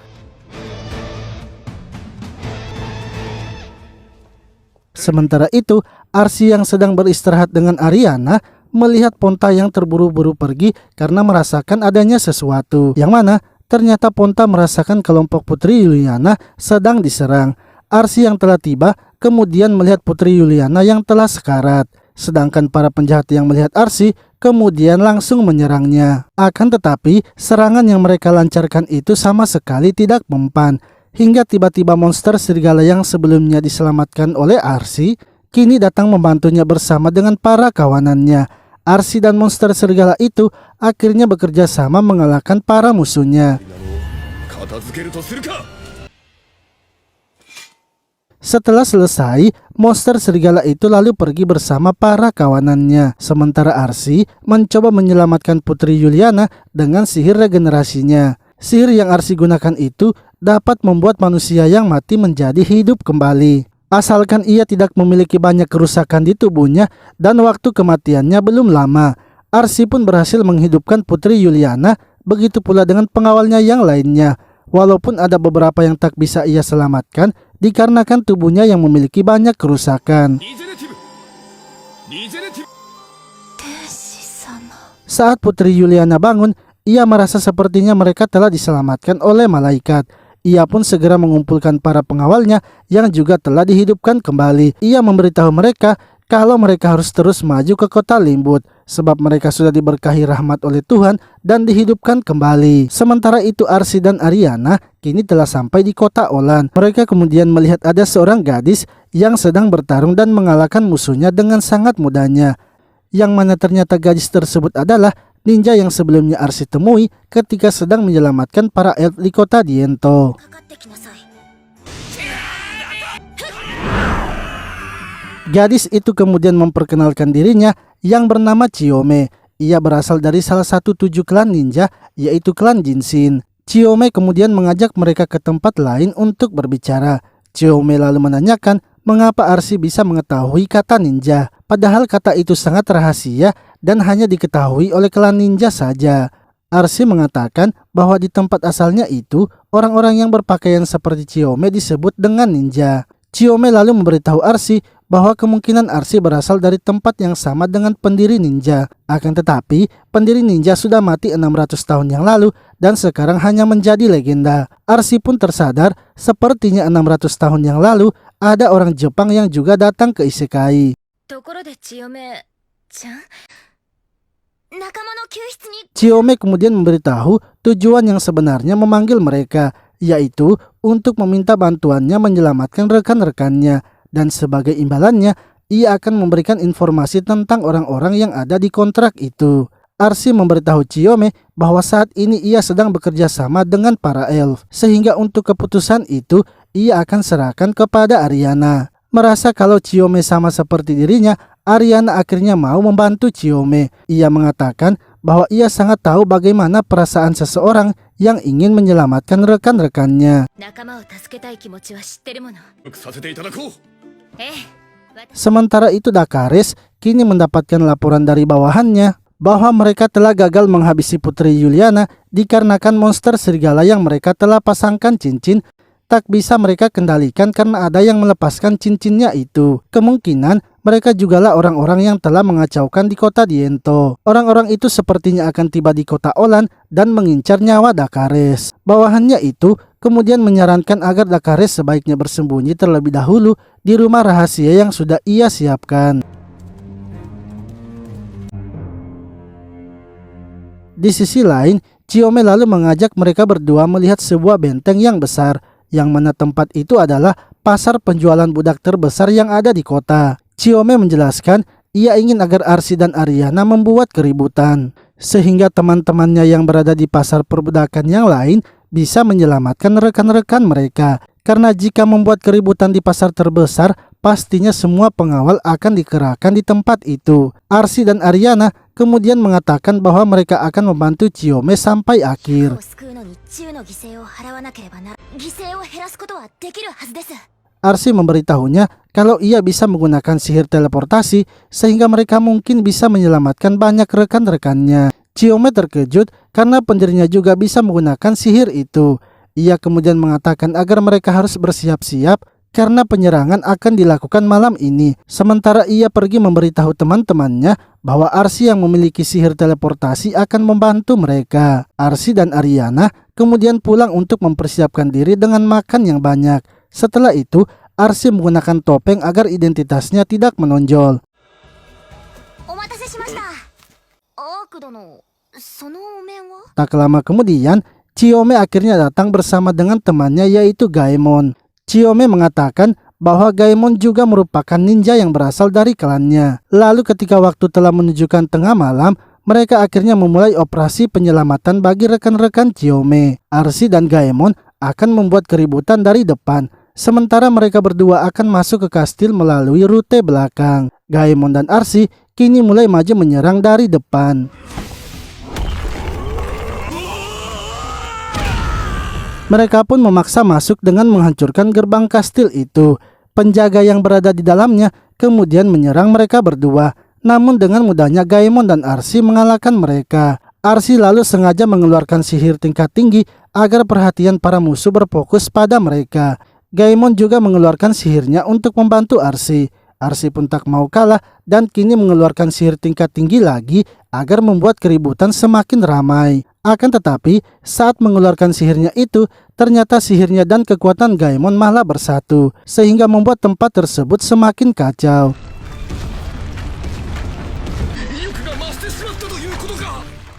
Sementara itu, Arsi yang sedang beristirahat dengan Ariana melihat Ponta yang terburu-buru pergi karena merasakan adanya sesuatu, yang mana ternyata Ponta merasakan kelompok Putri Yuliana sedang diserang. Arsi yang telah tiba kemudian melihat Putri Yuliana yang telah sekarat, sedangkan para penjahat yang melihat Arsi kemudian langsung menyerangnya. Akan tetapi serangan yang mereka lancarkan itu sama sekali tidak mempan, hingga tiba-tiba monster serigala yang sebelumnya diselamatkan oleh Arsi kini datang membantunya bersama dengan para kawanannya. Arsi dan monster serigala itu akhirnya bekerja sama mengalahkan para musuhnya. Setelah selesai, monster serigala itu lalu pergi bersama para kawanannya. Sementara Arsi mencoba menyelamatkan Putri Yuliana dengan sihir regenerasinya. Sihir yang Arsi gunakan itu dapat membuat manusia yang mati menjadi hidup kembali, asalkan ia tidak memiliki banyak kerusakan di tubuhnya dan waktu kematiannya belum lama. Arsi pun berhasil menghidupkan Putri Yuliana, begitu pula dengan pengawalnya yang lainnya. Walaupun ada beberapa yang tak bisa ia selamatkan dikarenakan tubuhnya yang memiliki banyak kerusakan. Saat Putri Yuliana bangun, ia merasa sepertinya mereka telah diselamatkan oleh malaikat. Ia pun segera mengumpulkan para pengawalnya yang juga telah dihidupkan kembali. Ia memberitahu mereka kalau mereka harus terus maju ke kota Limbut, sebab mereka sudah diberkahi rahmat oleh Tuhan dan dihidupkan kembali. Sementara itu Arsi dan Ariana kini telah sampai di kota Olan. Mereka kemudian melihat ada seorang gadis yang sedang bertarung dan mengalahkan musuhnya dengan sangat mudahnya. Yang mana ternyata gadis tersebut adalah ninja yang sebelumnya Arsi temui ketika sedang menyelamatkan para elf di kota Diento. Gadis itu kemudian memperkenalkan dirinya yang bernama Chiyome. Ia berasal dari salah satu 7 klan ninja, yaitu klan Jinshin. Chiyome kemudian mengajak mereka ke tempat lain untuk berbicara. Chiyome lalu menanyakan mengapa Arsi bisa mengetahui kata ninja, padahal kata itu sangat rahasia dan hanya diketahui oleh klan ninja saja. Arsi mengatakan bahwa di tempat asalnya itu, orang-orang yang berpakaian seperti Chiyome disebut dengan ninja. Chiyome lalu memberitahu Arsi bahwa kemungkinan Arsi berasal dari tempat yang sama dengan pendiri ninja. Akan tetapi, pendiri ninja sudah mati 600 tahun yang lalu dan sekarang hanya menjadi legenda. Arsi pun tersadar sepertinya 600 tahun yang lalu ada orang Jepang yang juga datang ke Isekai. Chiyome kemudian memberitahu tujuan yang sebenarnya memanggil mereka, yaitu untuk meminta bantuannya menyelamatkan rekan-rekannya. Dan sebagai imbalannya, ia akan memberikan informasi tentang orang-orang yang ada di kontrak itu. Arsi memberitahu Chiyome bahwa saat ini ia sedang bekerja sama dengan para elf, sehingga untuk keputusan itu ia akan serahkan kepada Ariana. Merasa kalau Chiyome sama seperti dirinya, Ariana akhirnya mau membantu Chiyome. Ia mengatakan bahwa ia sangat tahu bagaimana perasaan seseorang yang ingin menyelamatkan rekan-rekannya. Sementara itu Dakares kini mendapatkan laporan dari bawahannya bahwa mereka telah gagal menghabisi Putri Juliana dikarenakan monster serigala yang mereka telah pasangkan cincin tak bisa mereka kendalikan karena ada yang melepaskan cincinnya itu. Kemungkinan mereka jugalah orang-orang yang telah mengacaukan di kota Diento. Orang-orang itu sepertinya akan tiba di kota Olan dan mengincar nyawa Dakares. Bawahannya itu kemudian menyarankan agar Dakares sebaiknya bersembunyi terlebih dahulu di rumah rahasia yang sudah ia siapkan. Di sisi lain, Chiyome lalu mengajak mereka berdua melihat sebuah benteng yang besar, yang mana tempat itu adalah pasar penjualan budak terbesar yang ada di kota. Chiyome menjelaskan ia ingin agar Arsi dan Ariana membuat keributan, sehingga teman-temannya yang berada di pasar perbudakan yang lain bisa menyelamatkan rekan-rekan mereka. Karena jika membuat keributan di pasar terbesar, pastinya semua pengawal akan dikerahkan di tempat itu. Arsi dan Ariana kemudian mengatakan bahwa mereka akan membantu Chiyome sampai akhir. Arsi memberitahunya kalau ia bisa menggunakan sihir teleportasi sehingga mereka mungkin bisa menyelamatkan banyak rekan-rekannya. Chiyome terkejut karena pendirinya juga bisa menggunakan sihir itu. Ia kemudian mengatakan agar mereka harus bersiap-siap karena penyerangan akan dilakukan malam ini. Sementara ia pergi memberitahu teman-temannya bahwa Arsi yang memiliki sihir teleportasi akan membantu mereka. Arsi dan Ariana kemudian pulang untuk mempersiapkan diri dengan makan yang banyak. Setelah itu, Arsi menggunakan topeng agar identitasnya tidak menonjol. Tak lama kemudian, Chiyome akhirnya datang bersama dengan temannya yaitu Gaemon. Chiyome mengatakan bahwa Gaemon juga merupakan ninja yang berasal dari klannya. Lalu ketika waktu telah menunjukkan tengah malam, mereka akhirnya memulai operasi penyelamatan bagi rekan-rekan Chiyome. Arsi dan Gaemon akan membuat keributan dari depan, sementara mereka berdua akan masuk ke kastil melalui rute belakang. Gaemon dan Arsi kini mulai maju menyerang dari depan. Mereka pun memaksa masuk dengan menghancurkan gerbang kastil itu. Penjaga yang berada di dalamnya kemudian menyerang mereka berdua. Namun dengan mudahnya Gaemon dan Arsi mengalahkan mereka. Arsi lalu sengaja mengeluarkan sihir tingkat tinggi agar perhatian para musuh berfokus pada mereka. Gaemon juga mengeluarkan sihirnya untuk membantu Arsi. Arsi pun tak mau kalah dan kini mengeluarkan sihir tingkat tinggi lagi agar membuat keributan semakin ramai. Akan tetapi, saat mengeluarkan sihirnya itu, ternyata sihirnya dan kekuatan Gaemon malah bersatu, sehingga membuat tempat tersebut semakin kacau.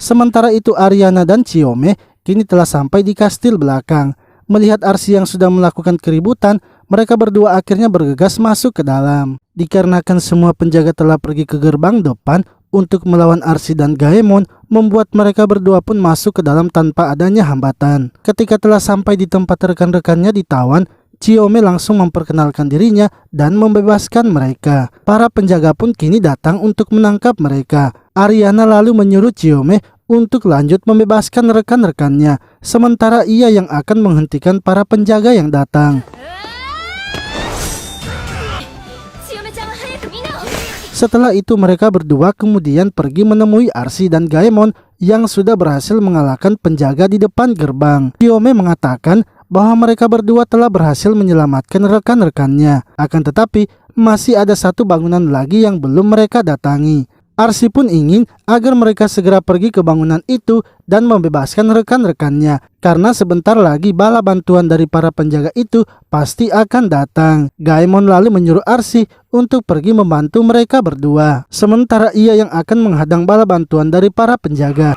Sementara itu Ariana dan Chiyome kini telah sampai di kastil belakang. Melihat Arsi yang sudah melakukan keributan, mereka berdua akhirnya bergegas masuk ke dalam. Dikarenakan semua penjaga telah pergi ke gerbang depan untuk melawan Arsi dan Gaemon, membuat mereka berdua pun masuk ke dalam tanpa adanya hambatan. Ketika telah sampai di tempat rekan-rekannya ditawan, Chiyome langsung memperkenalkan dirinya dan membebaskan mereka. Para penjaga pun kini datang untuk menangkap mereka. Ariana lalu menyuruh Chiyome untuk lanjut membebaskan rekan-rekannya, sementara ia yang akan menghentikan para penjaga yang datang. Setelah itu mereka berdua kemudian pergi menemui Arsi dan Gaemon yang sudah berhasil mengalahkan penjaga di depan gerbang. Chiyome mengatakan bahwa mereka berdua telah berhasil menyelamatkan rekan-rekannya. Akan tetapi masih ada satu bangunan lagi yang belum mereka datangi. Arsi pun ingin agar mereka segera pergi ke bangunan itu dan membebaskan rekan-rekannya, karena sebentar lagi bala bantuan dari para penjaga itu pasti akan datang. Gaemon lalu menyuruh Arsi untuk pergi membantu mereka berdua, sementara ia yang akan menghadang bala bantuan dari para penjaga.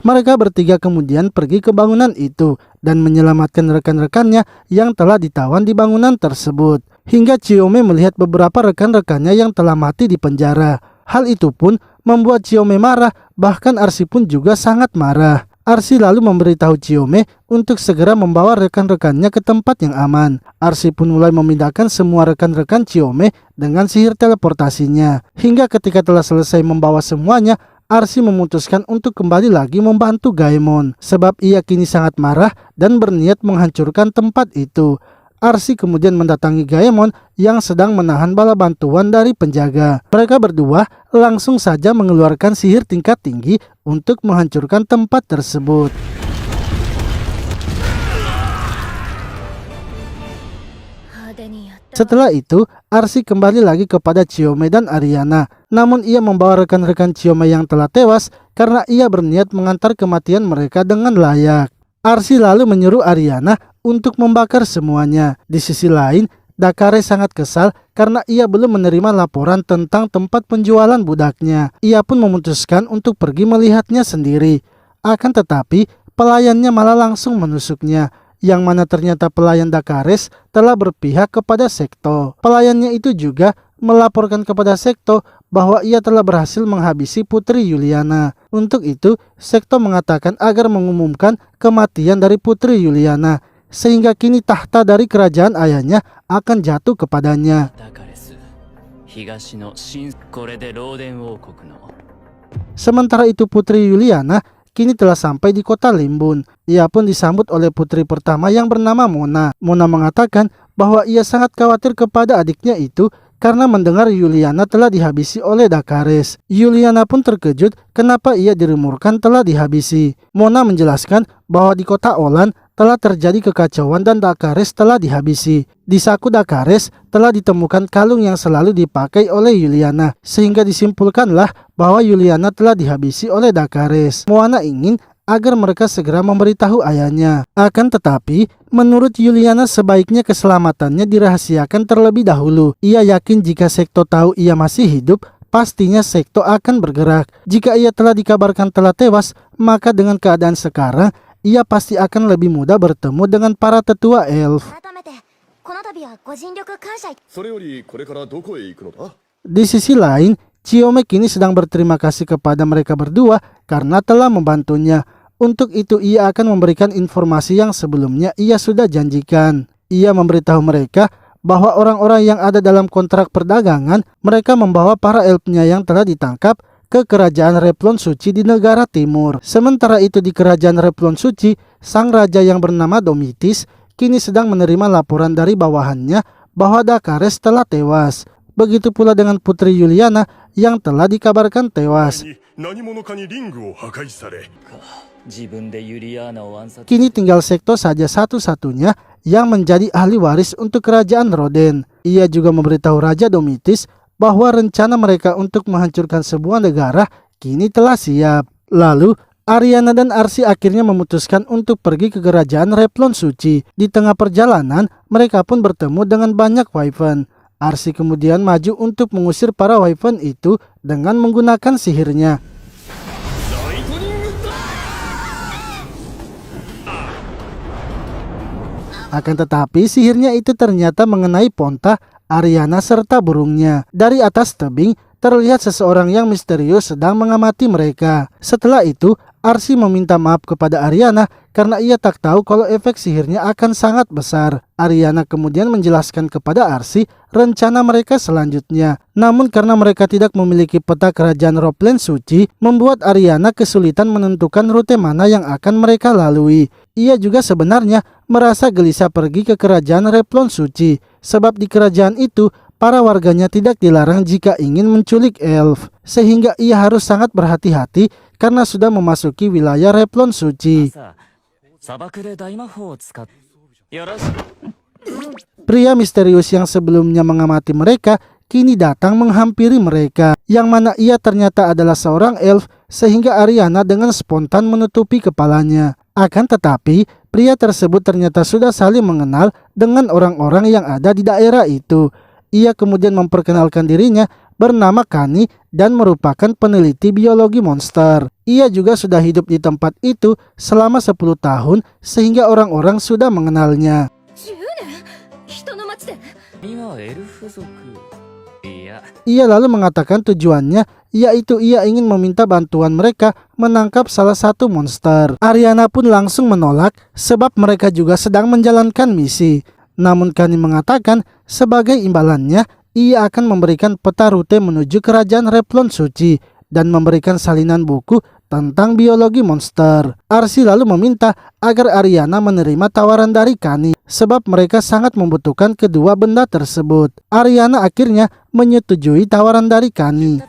Mereka bertiga kemudian pergi ke bangunan itu dan menyelamatkan rekan-rekannya yang telah ditawan di bangunan tersebut. hingga Chiyome melihat beberapa rekan-rekannya yang telah mati di penjara. Hal itu pun membuat Chiyome marah, bahkan Arsi pun juga sangat marah. Arsi lalu memberitahu Chiyome untuk segera membawa rekan-rekannya ke tempat yang aman. Arsi pun mulai memindahkan semua rekan-rekan Chiyome dengan sihir teleportasinya. Hingga ketika telah selesai membawa semuanya, Arsi memutuskan untuk kembali lagi membantu Gaemon. Sebab ia kini sangat marah dan berniat menghancurkan tempat itu. Arsi kemudian mendatangi Gaemon yang sedang menahan bala bantuan dari penjaga. Mereka berdua langsung saja mengeluarkan sihir tingkat tinggi untuk menghancurkan tempat tersebut. Setelah itu, Arsi kembali lagi kepada Chiyome dan Ariana. Namun ia membawa rekan-rekan Chiyome yang telah tewas karena ia berniat mengantar kematian mereka dengan layak. Arsi lalu menyuruh Ariana untuk membakar semuanya. Di sisi lain, Dakare sangat kesal karena ia belum menerima laporan tentang tempat penjualan budaknya. Ia pun memutuskan untuk pergi melihatnya sendiri. Akan tetapi, pelayannya malah langsung menusuknya, yang mana ternyata pelayan Dakares telah berpihak kepada Sekto. Pelayannya itu juga melaporkan kepada Sekto bahwa ia telah berhasil menghabisi Putri Yuliana. Untuk itu, Sekto mengatakan agar mengumumkan kematian dari Putri Yuliana, sehingga kini tahta dari kerajaan ayahnya akan jatuh kepadanya. Sementara itu Putri Yuliana kini telah sampai di kota Limbun. Ia pun disambut oleh putri pertama yang bernama Mona. Mona mengatakan bahwa ia sangat khawatir kepada adiknya itu karena mendengar Yuliana telah dihabisi oleh Dakares. Yuliana pun terkejut kenapa ia dirumorkan telah dihabisi. Mona menjelaskan bahwa di kota Olan telah terjadi kekacauan dan Dakares telah dihabisi. Di saku Dakares telah ditemukan kalung yang selalu dipakai oleh Yuliana, sehingga disimpulkanlah bahwa Yuliana telah dihabisi oleh Dakares. Moana ingin agar mereka segera memberitahu ayahnya. Akan tetapi, menurut Yuliana sebaiknya keselamatannya dirahasiakan terlebih dahulu. Ia yakin jika Sekto tahu ia masih hidup, pastinya Sekto akan bergerak. Jika ia telah dikabarkan telah tewas, maka dengan keadaan sekarang, ia pasti akan lebih mudah bertemu dengan para tetua elf. Di sisi lain, Chiyome kini sedang berterima kasih kepada mereka berdua karena telah membantunya. Untuk itu ia akan memberikan informasi yang sebelumnya ia sudah janjikan. Ia memberitahu mereka bahwa orang-orang yang ada dalam kontrak perdagangan, mereka membawa para elfnya yang telah ditangkap ke kerajaan Replon Suci di negara timur. Sementara itu di kerajaan Replon Suci, sang raja yang bernama Domitis kini sedang menerima laporan dari bawahannya bahwa Dakares telah tewas. Begitu pula dengan Putri Yuliana yang telah dikabarkan tewas. Kini tinggal Sekto saja satu-satunya yang menjadi ahli waris untuk kerajaan Roden. Ia juga memberitahu Raja Domitis bahwa rencana mereka untuk menghancurkan sebuah negara kini telah siap. Lalu, Ariana dan Arsi akhirnya memutuskan untuk pergi ke kerajaan Replon Suci. Di tengah perjalanan, mereka pun bertemu dengan banyak Wyvern. Arsi kemudian maju untuk mengusir para Wyvern itu dengan menggunakan sihirnya. Akan tetapi sihirnya itu ternyata mengenai Ponta, Ariana serta burungnya. Dari atas tebing terlihat seseorang yang misterius sedang mengamati mereka. Setelah itu Arsi meminta maaf kepada Ariana karena ia tak tahu kalau efek sihirnya akan sangat besar. Ariana kemudian menjelaskan kepada Arsi rencana mereka selanjutnya. Namun karena mereka tidak memiliki peta kerajaan Roplen Suci, membuat Ariana kesulitan menentukan rute mana yang akan mereka lalui. Ia juga sebenarnya merasa gelisah pergi ke kerajaan Replon Suci, sebab di kerajaan itu para warganya tidak dilarang jika ingin menculik elf, sehingga ia harus sangat berhati-hati karena sudah memasuki wilayah Replon Suci. Pria misterius yang sebelumnya mengamati mereka kini datang menghampiri mereka, yang mana ia ternyata adalah seorang elf, sehingga Ariana dengan spontan menutupi kepalanya. Akan tetapi, pria tersebut ternyata sudah saling mengenal dengan orang-orang yang ada di daerah itu. Ia kemudian memperkenalkan dirinya bernama Kani dan merupakan peneliti biologi monster. Ia juga sudah hidup di tempat itu selama 10 tahun sehingga orang-orang sudah mengenalnya. Ia lalu mengatakan tujuannya, yaitu ia ingin meminta bantuan mereka menangkap salah satu monster. Ariana pun langsung menolak sebab mereka juga sedang menjalankan misi. Namun Kani mengatakan sebagai imbalannya, ia akan memberikan peta rute menuju kerajaan Replon Suci dan memberikan salinan buku tentang biologi monster. Arsi lalu meminta agar Ariana menerima tawaran dari Kani sebab mereka sangat membutuhkan kedua benda tersebut. Ariana akhirnya menyetujui tawaran dari Kani.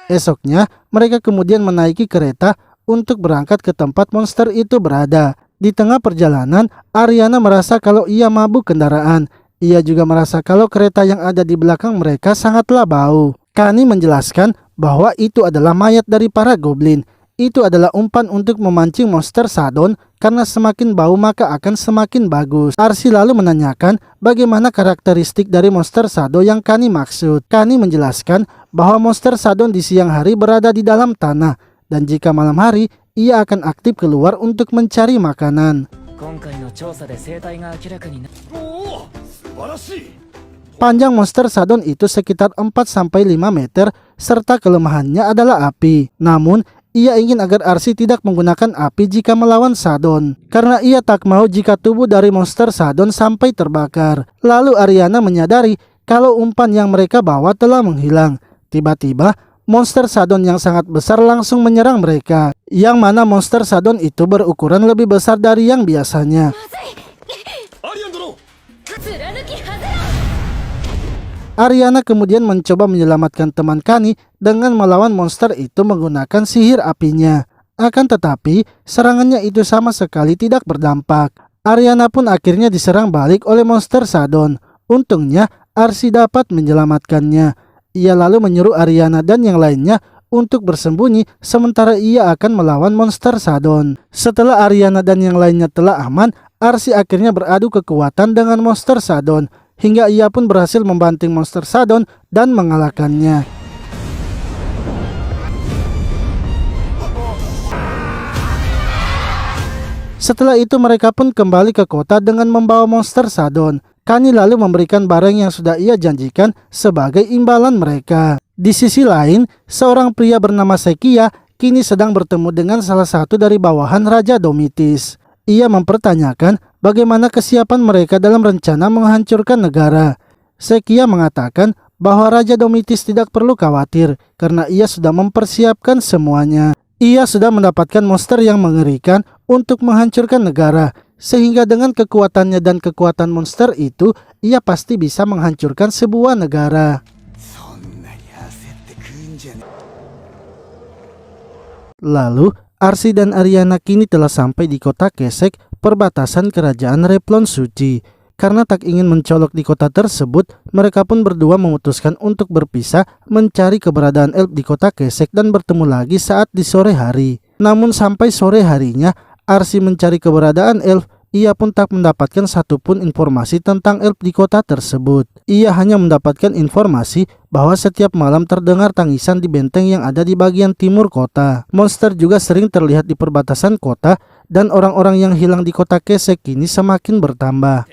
Esoknya, mereka kemudian menaiki kereta untuk berangkat ke tempat monster itu berada. Di tengah perjalanan, Ariana merasa kalau ia mabuk kendaraan. Ia juga merasa kalau kereta yang ada di belakang mereka sangatlah bau. Kani menjelaskan bahwa itu adalah mayat dari para goblin. Itu adalah umpan untuk memancing monster Sadon karena semakin bau maka akan semakin bagus. Arsi lalu menanyakan bagaimana karakteristik dari monster Sado yang Kani maksud. Kani menjelaskan bahwa monster Sadon di siang hari berada di dalam tanah dan jika malam hari ia akan aktif keluar untuk mencari makanan. Panjang monster Sadon itu sekitar 4-5 meter serta kelemahannya adalah api. Namun, ia ingin agar Arsi tidak menggunakan api jika melawan Sadon karena ia tak mau jika tubuh dari monster Sadon sampai terbakar. Lalu Ariana menyadari kalau umpan yang mereka bawa telah menghilang. Tiba-tiba, monster Sadon yang sangat besar langsung menyerang mereka. Yang mana monster Sadon itu berukuran lebih besar dari yang biasanya. Ariana kemudian mencoba menyelamatkan teman Kani dengan melawan monster itu menggunakan sihir apinya. Akan tetapi, serangannya itu sama sekali tidak berdampak. Ariana pun akhirnya diserang balik oleh monster Sadon. Untungnya, Arsi dapat menyelamatkannya. Ia lalu menyuruh Ariana dan yang lainnya untuk bersembunyi sementara ia akan melawan monster Sadon. Setelah Ariana dan yang lainnya telah aman, Arsi akhirnya beradu kekuatan dengan monster Sadon. Hingga ia pun berhasil membanting monster Sadon dan mengalahkannya. Setelah itu mereka pun kembali ke kota dengan membawa monster Sadon. Kani lalu memberikan barang yang sudah ia janjikan sebagai imbalan mereka. Di sisi lain, seorang pria bernama Sekia kini sedang bertemu dengan salah satu dari bawahan Raja Domitis. Ia mempertanyakan bagaimana kesiapan mereka dalam rencana menghancurkan negara. Sekia mengatakan bahwa Raja Domitis tidak perlu khawatir karena ia sudah mempersiapkan semuanya. Ia sudah mendapatkan monster yang mengerikan untuk menghancurkan negara, sehingga dengan kekuatannya dan kekuatan monster itu, ia pasti bisa menghancurkan sebuah negara. Lalu, Arsi dan Ariana kini telah sampai di kota Kesek, perbatasan kerajaan Replon Suci. Karena tak ingin mencolok di kota tersebut, mereka pun berdua memutuskan untuk berpisah mencari keberadaan Elf di kota Kesek dan bertemu lagi saat di sore hari. Namun sampai sore harinya, Arsi mencari keberadaan Elf, ia pun tak mendapatkan satupun informasi tentang Elf di kota tersebut. Ia hanya mendapatkan informasi bahwa setiap malam terdengar tangisan di benteng yang ada di bagian timur kota. Monster juga sering terlihat di perbatasan kota dan orang-orang yang hilang di kota Kesek kini semakin bertambah.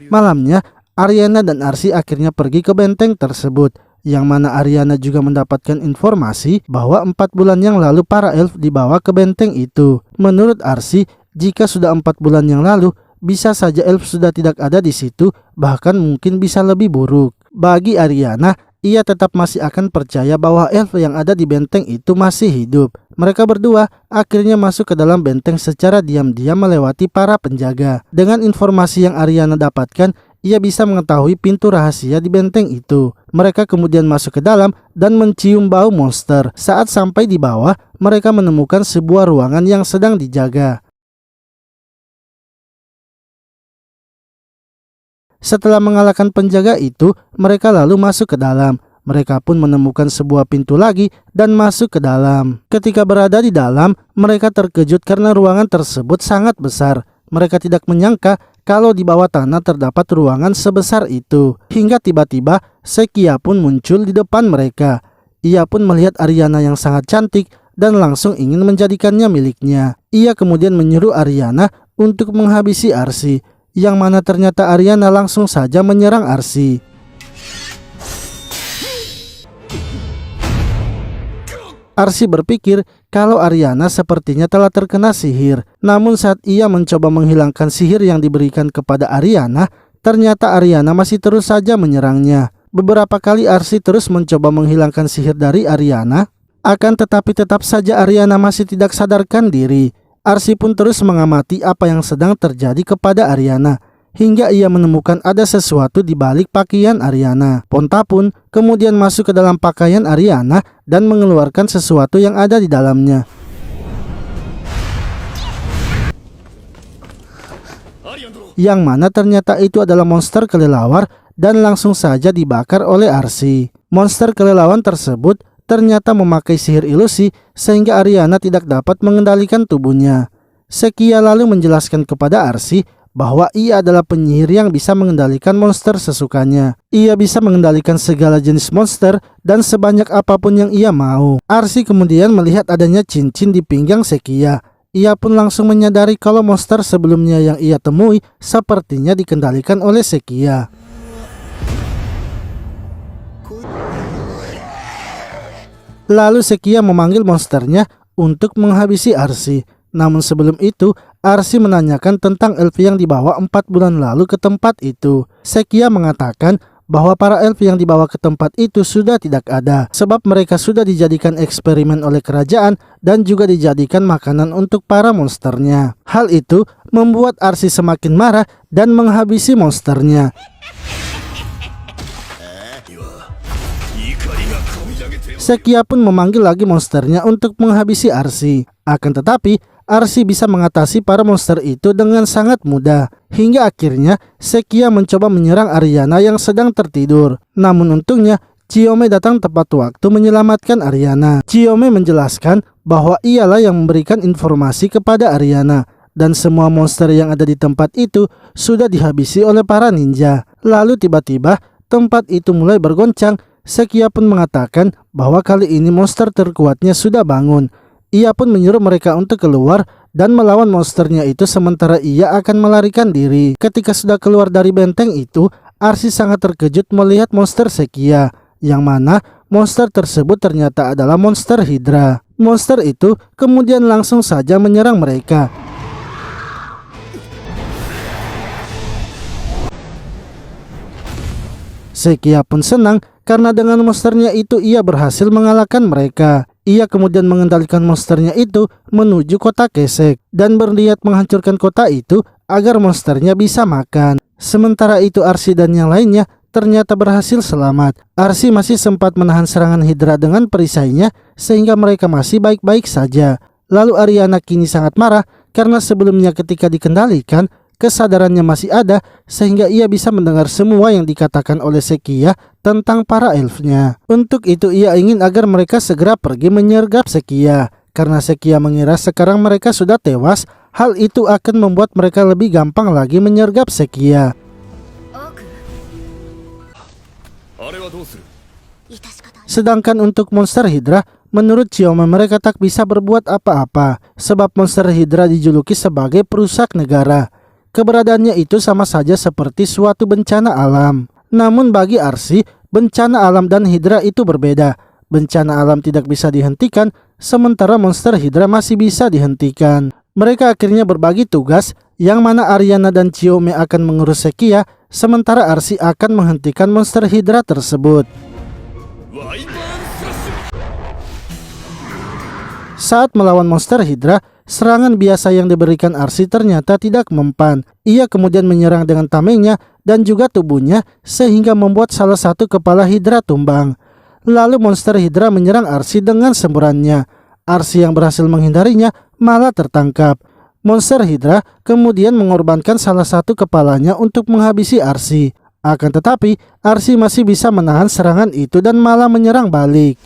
Malamnya, Ariana dan Arsi akhirnya pergi ke benteng tersebut, yang mana Ariana juga mendapatkan informasi bahwa 4 bulan yang lalu para elf dibawa ke benteng itu. Menurut Arsi, jika sudah 4 bulan yang lalu, bisa saja elf sudah tidak ada di situ, bahkan mungkin bisa lebih buruk. Bagi Ariana, ia tetap masih akan percaya bahwa elf yang ada di benteng itu masih hidup. Mereka berdua akhirnya masuk ke dalam benteng secara diam-diam melewati para penjaga. Dengan informasi yang Ariana dapatkan, ia bisa mengetahui pintu rahasia di benteng itu. Mereka kemudian masuk ke dalam dan mencium bau monster. Saat sampai di bawah, mereka menemukan sebuah ruangan yang sedang dijaga. Setelah mengalahkan penjaga itu, mereka lalu masuk ke dalam. Mereka pun menemukan sebuah pintu lagi dan masuk ke dalam. Ketika berada di dalam, mereka terkejut karena ruangan tersebut sangat besar. Mereka tidak menyangka kalau di bawah tanah terdapat ruangan sebesar itu. Hingga tiba-tiba Sekia pun muncul di depan mereka. Ia pun melihat Ariana yang sangat cantik dan langsung ingin menjadikannya miliknya. Ia kemudian menyuruh Ariana untuk menghabisi Arsi, yang mana ternyata Ariana langsung saja menyerang Arsi. Arsi berpikir kalau Ariana sepertinya telah terkena sihir. Namun saat ia mencoba menghilangkan sihir yang diberikan kepada Ariana, ternyata Ariana masih terus saja menyerangnya. Beberapa kali Arsi terus mencoba menghilangkan sihir dari Ariana, akan tetapi tetap saja Ariana masih tidak sadarkan diri. Arsi pun terus mengamati apa yang sedang terjadi kepada Ariana, hingga ia menemukan ada sesuatu di balik pakaian Ariana. Ponta pun kemudian masuk ke dalam pakaian Ariana dan mengeluarkan sesuatu yang ada di dalamnya. Yang mana ternyata itu adalah monster kelelawar dan langsung saja dibakar oleh Arsi. Monster kelelawar tersebut ternyata memakai sihir ilusi sehingga Ariana tidak dapat mengendalikan tubuhnya. Sekia lalu menjelaskan kepada Arsi bahwa ia adalah penyihir yang bisa mengendalikan monster sesukanya. Ia bisa mengendalikan segala jenis monster dan sebanyak apapun yang ia mau. Arsi kemudian melihat adanya cincin di pinggang Sekia. Ia pun langsung menyadari kalau monster sebelumnya yang ia temui sepertinya dikendalikan oleh Sekia. Lalu Sekia memanggil monsternya untuk menghabisi Arsi. Namun sebelum itu, Arsi menanyakan tentang elf yang dibawa 4 bulan lalu ke tempat itu. Sekia mengatakan bahwa para elf yang dibawa ke tempat itu sudah tidak ada, sebab mereka sudah dijadikan eksperimen oleh kerajaan dan juga dijadikan makanan untuk para monsternya. Hal itu membuat Arsi semakin marah dan menghabisi monsternya. Sekia pun memanggil lagi monsternya untuk menghabisi Arsi. Akan tetapi, Arsi bisa mengatasi para monster itu dengan sangat mudah. Hingga akhirnya, Sekia mencoba menyerang Ariana yang sedang tertidur. Namun untungnya, Chiyome datang tepat waktu menyelamatkan Ariana. Chiyome menjelaskan bahwa ialah yang memberikan informasi kepada Ariana. Dan semua monster yang ada di tempat itu sudah dihabisi oleh para ninja. Lalu tiba-tiba, tempat itu mulai bergoncang. Sekia pun mengatakan bahwa kali ini monster terkuatnya sudah bangun. Ia pun menyuruh mereka untuk keluar dan melawan monsternya itu sementara ia akan melarikan diri. Ketika sudah keluar dari benteng itu, Arsi sangat terkejut melihat monster Sekia, yang mana monster tersebut ternyata adalah monster Hydra. Monster itu kemudian langsung saja menyerang mereka. Sekia pun senang karena dengan monsternya itu ia berhasil mengalahkan mereka. Ia kemudian mengendalikan monsternya itu menuju kota Kesek dan berniat menghancurkan kota itu agar monsternya bisa makan. Sementara itu Arsi dan yang lainnya ternyata berhasil selamat. Arsi masih sempat menahan serangan Hydra dengan perisainya sehingga mereka masih baik-baik saja. Lalu Ariana kini sangat marah karena sebelumnya ketika dikendalikan, kesadarannya masih ada sehingga ia bisa mendengar semua yang dikatakan oleh Sekia tentang para elfnya. Untuk itu ia ingin agar mereka segera pergi menyergap Sekia. Karena Sekia mengira sekarang mereka sudah tewas, hal itu akan membuat mereka lebih gampang lagi menyergap Sekia. Sedangkan untuk monster Hydra, menurut Chiyome mereka tak bisa berbuat apa-apa sebab monster Hydra dijuluki sebagai perusak negara. Keberadaannya itu sama saja seperti suatu bencana alam. Namun bagi Arsi, bencana alam dan Hydra itu berbeda. Bencana alam tidak bisa dihentikan, sementara monster Hydra masih bisa dihentikan. Mereka akhirnya berbagi tugas, yang mana Ariana dan Chiyome akan mengurus Sekia, sementara Arsi akan menghentikan monster Hydra tersebut. Saat melawan monster Hydra, serangan biasa yang diberikan Arsi ternyata tidak mempan. Ia kemudian menyerang dengan tamengnya dan juga tubuhnya sehingga membuat salah satu kepala Hydra tumbang. Lalu monster Hydra menyerang Arsi dengan semburannya. Arsi yang berhasil menghindarinya malah tertangkap. Monster Hydra kemudian mengorbankan salah satu kepalanya untuk menghabisi Arsi. Akan tetapi, Arsi masih bisa menahan serangan itu dan malah menyerang balik.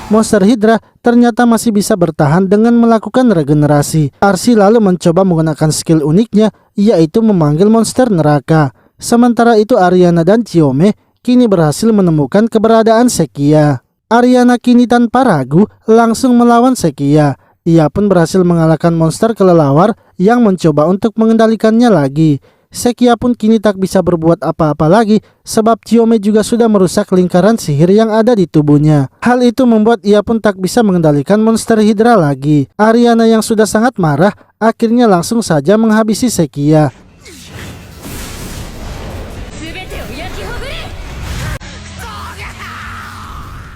Monster Hydra ternyata masih bisa bertahan dengan melakukan regenerasi. Arsi lalu mencoba menggunakan skill uniknya, yaitu memanggil monster neraka. Sementara itu Ariana dan Chiyome kini berhasil menemukan keberadaan Sekia. Ariana kini tanpa ragu langsung melawan Sekia. Ia pun berhasil mengalahkan monster kelelawar yang mencoba untuk mengendalikannya lagi. Sekia pun kini tak bisa berbuat apa-apa lagi sebab Chiyome juga sudah merusak lingkaran sihir yang ada di tubuhnya. Hal itu membuat ia pun tak bisa mengendalikan monster Hydra lagi. Ariana yang sudah sangat marah akhirnya langsung saja menghabisi Sekia.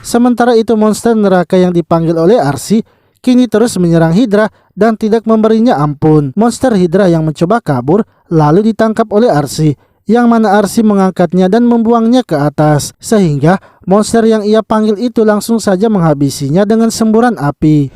Sementara itu monster neraka yang dipanggil oleh Arsi kini terus menyerang Hydra dan tidak memberinya ampun. Monster Hydra yang mencoba kabur lalu ditangkap oleh Arsi, yang mana Arsi mengangkatnya dan membuangnya ke atas, sehingga monster yang ia panggil itu langsung saja menghabisinya dengan semburan api.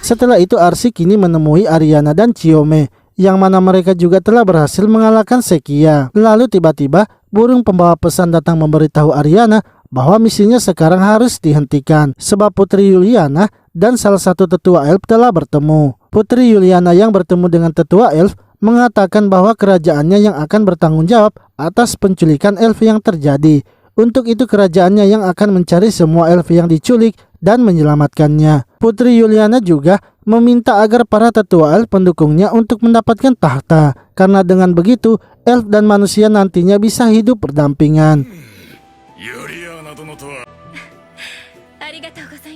Setelah itu Arsi kini menemui Ariana dan Chiyome, yang mana mereka juga telah berhasil mengalahkan Sekia. Lalu tiba-tiba burung pembawa pesan datang memberitahu Ariana bahwa misinya sekarang harus dihentikan sebab Putri Yuliana dan salah satu tetua elf telah bertemu. Putri Yuliana yang bertemu dengan tetua elf mengatakan bahwa kerajaannya yang akan bertanggung jawab atas penculikan elf yang terjadi. Untuk itu kerajaannya yang akan mencari semua elf yang diculik dan menyelamatkannya. Putri Yuliana juga meminta agar para tetua elf pendukungnya untuk mendapatkan tahta, karena dengan begitu elf dan manusia nantinya bisa hidup berdampingan.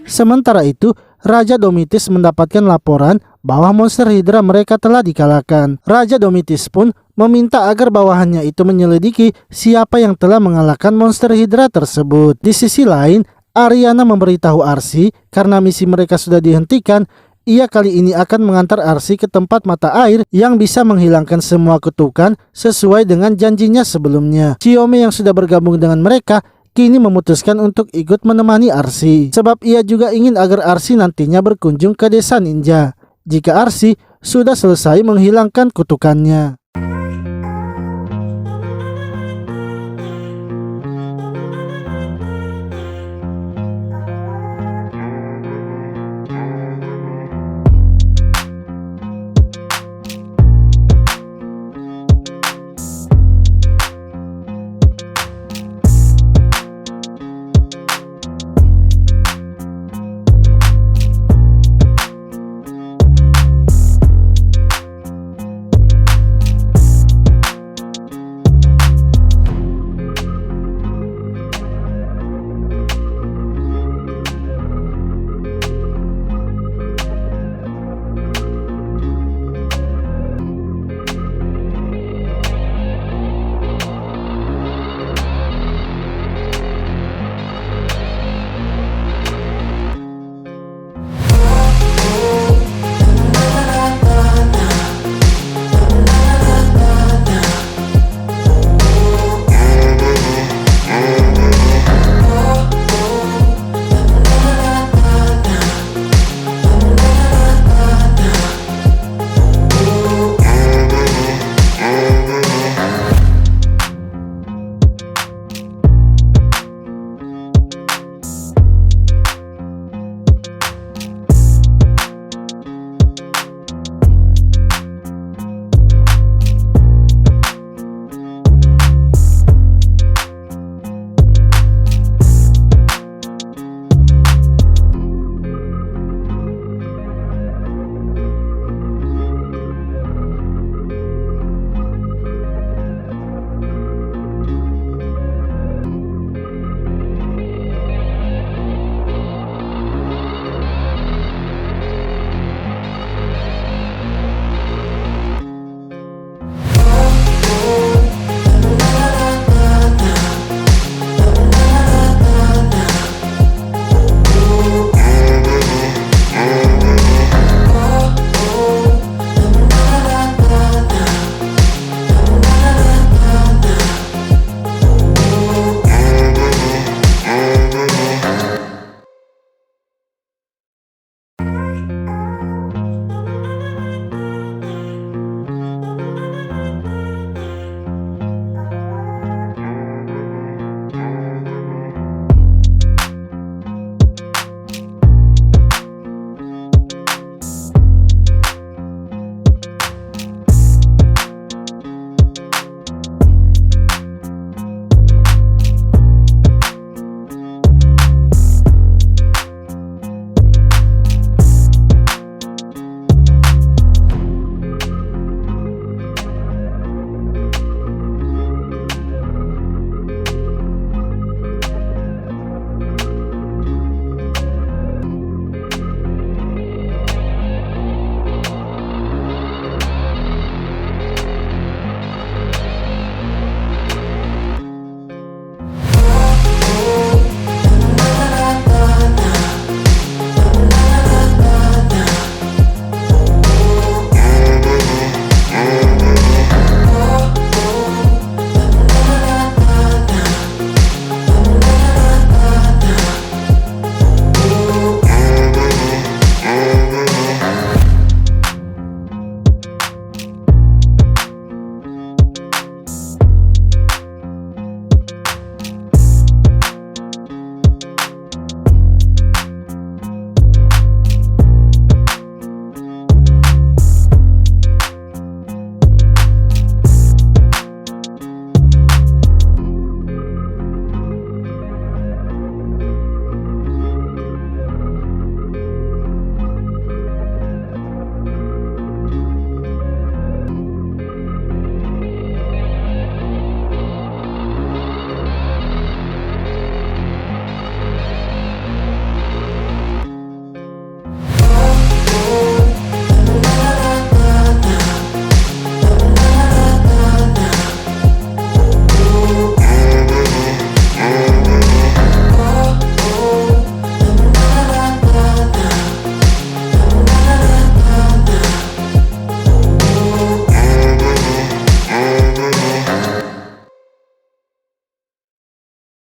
Sementara itu, Raja Domitis mendapatkan laporan bahwa monster Hydra mereka telah dikalahkan. Raja Domitis pun meminta agar bawahannya itu menyelidiki siapa yang telah mengalahkan monster Hydra tersebut. Di sisi lain, Ariana memberitahu Arsi karena misi mereka sudah dihentikan, ia kali ini akan mengantar Arsi ke tempat mata air yang bisa menghilangkan semua kutukan sesuai dengan janjinya sebelumnya. Chiyome yang sudah bergabung dengan mereka kini memutuskan untuk ikut menemani Arsi, sebab ia juga ingin agar Arsi nantinya berkunjung ke desa ninja jika Arsi sudah selesai menghilangkan kutukannya.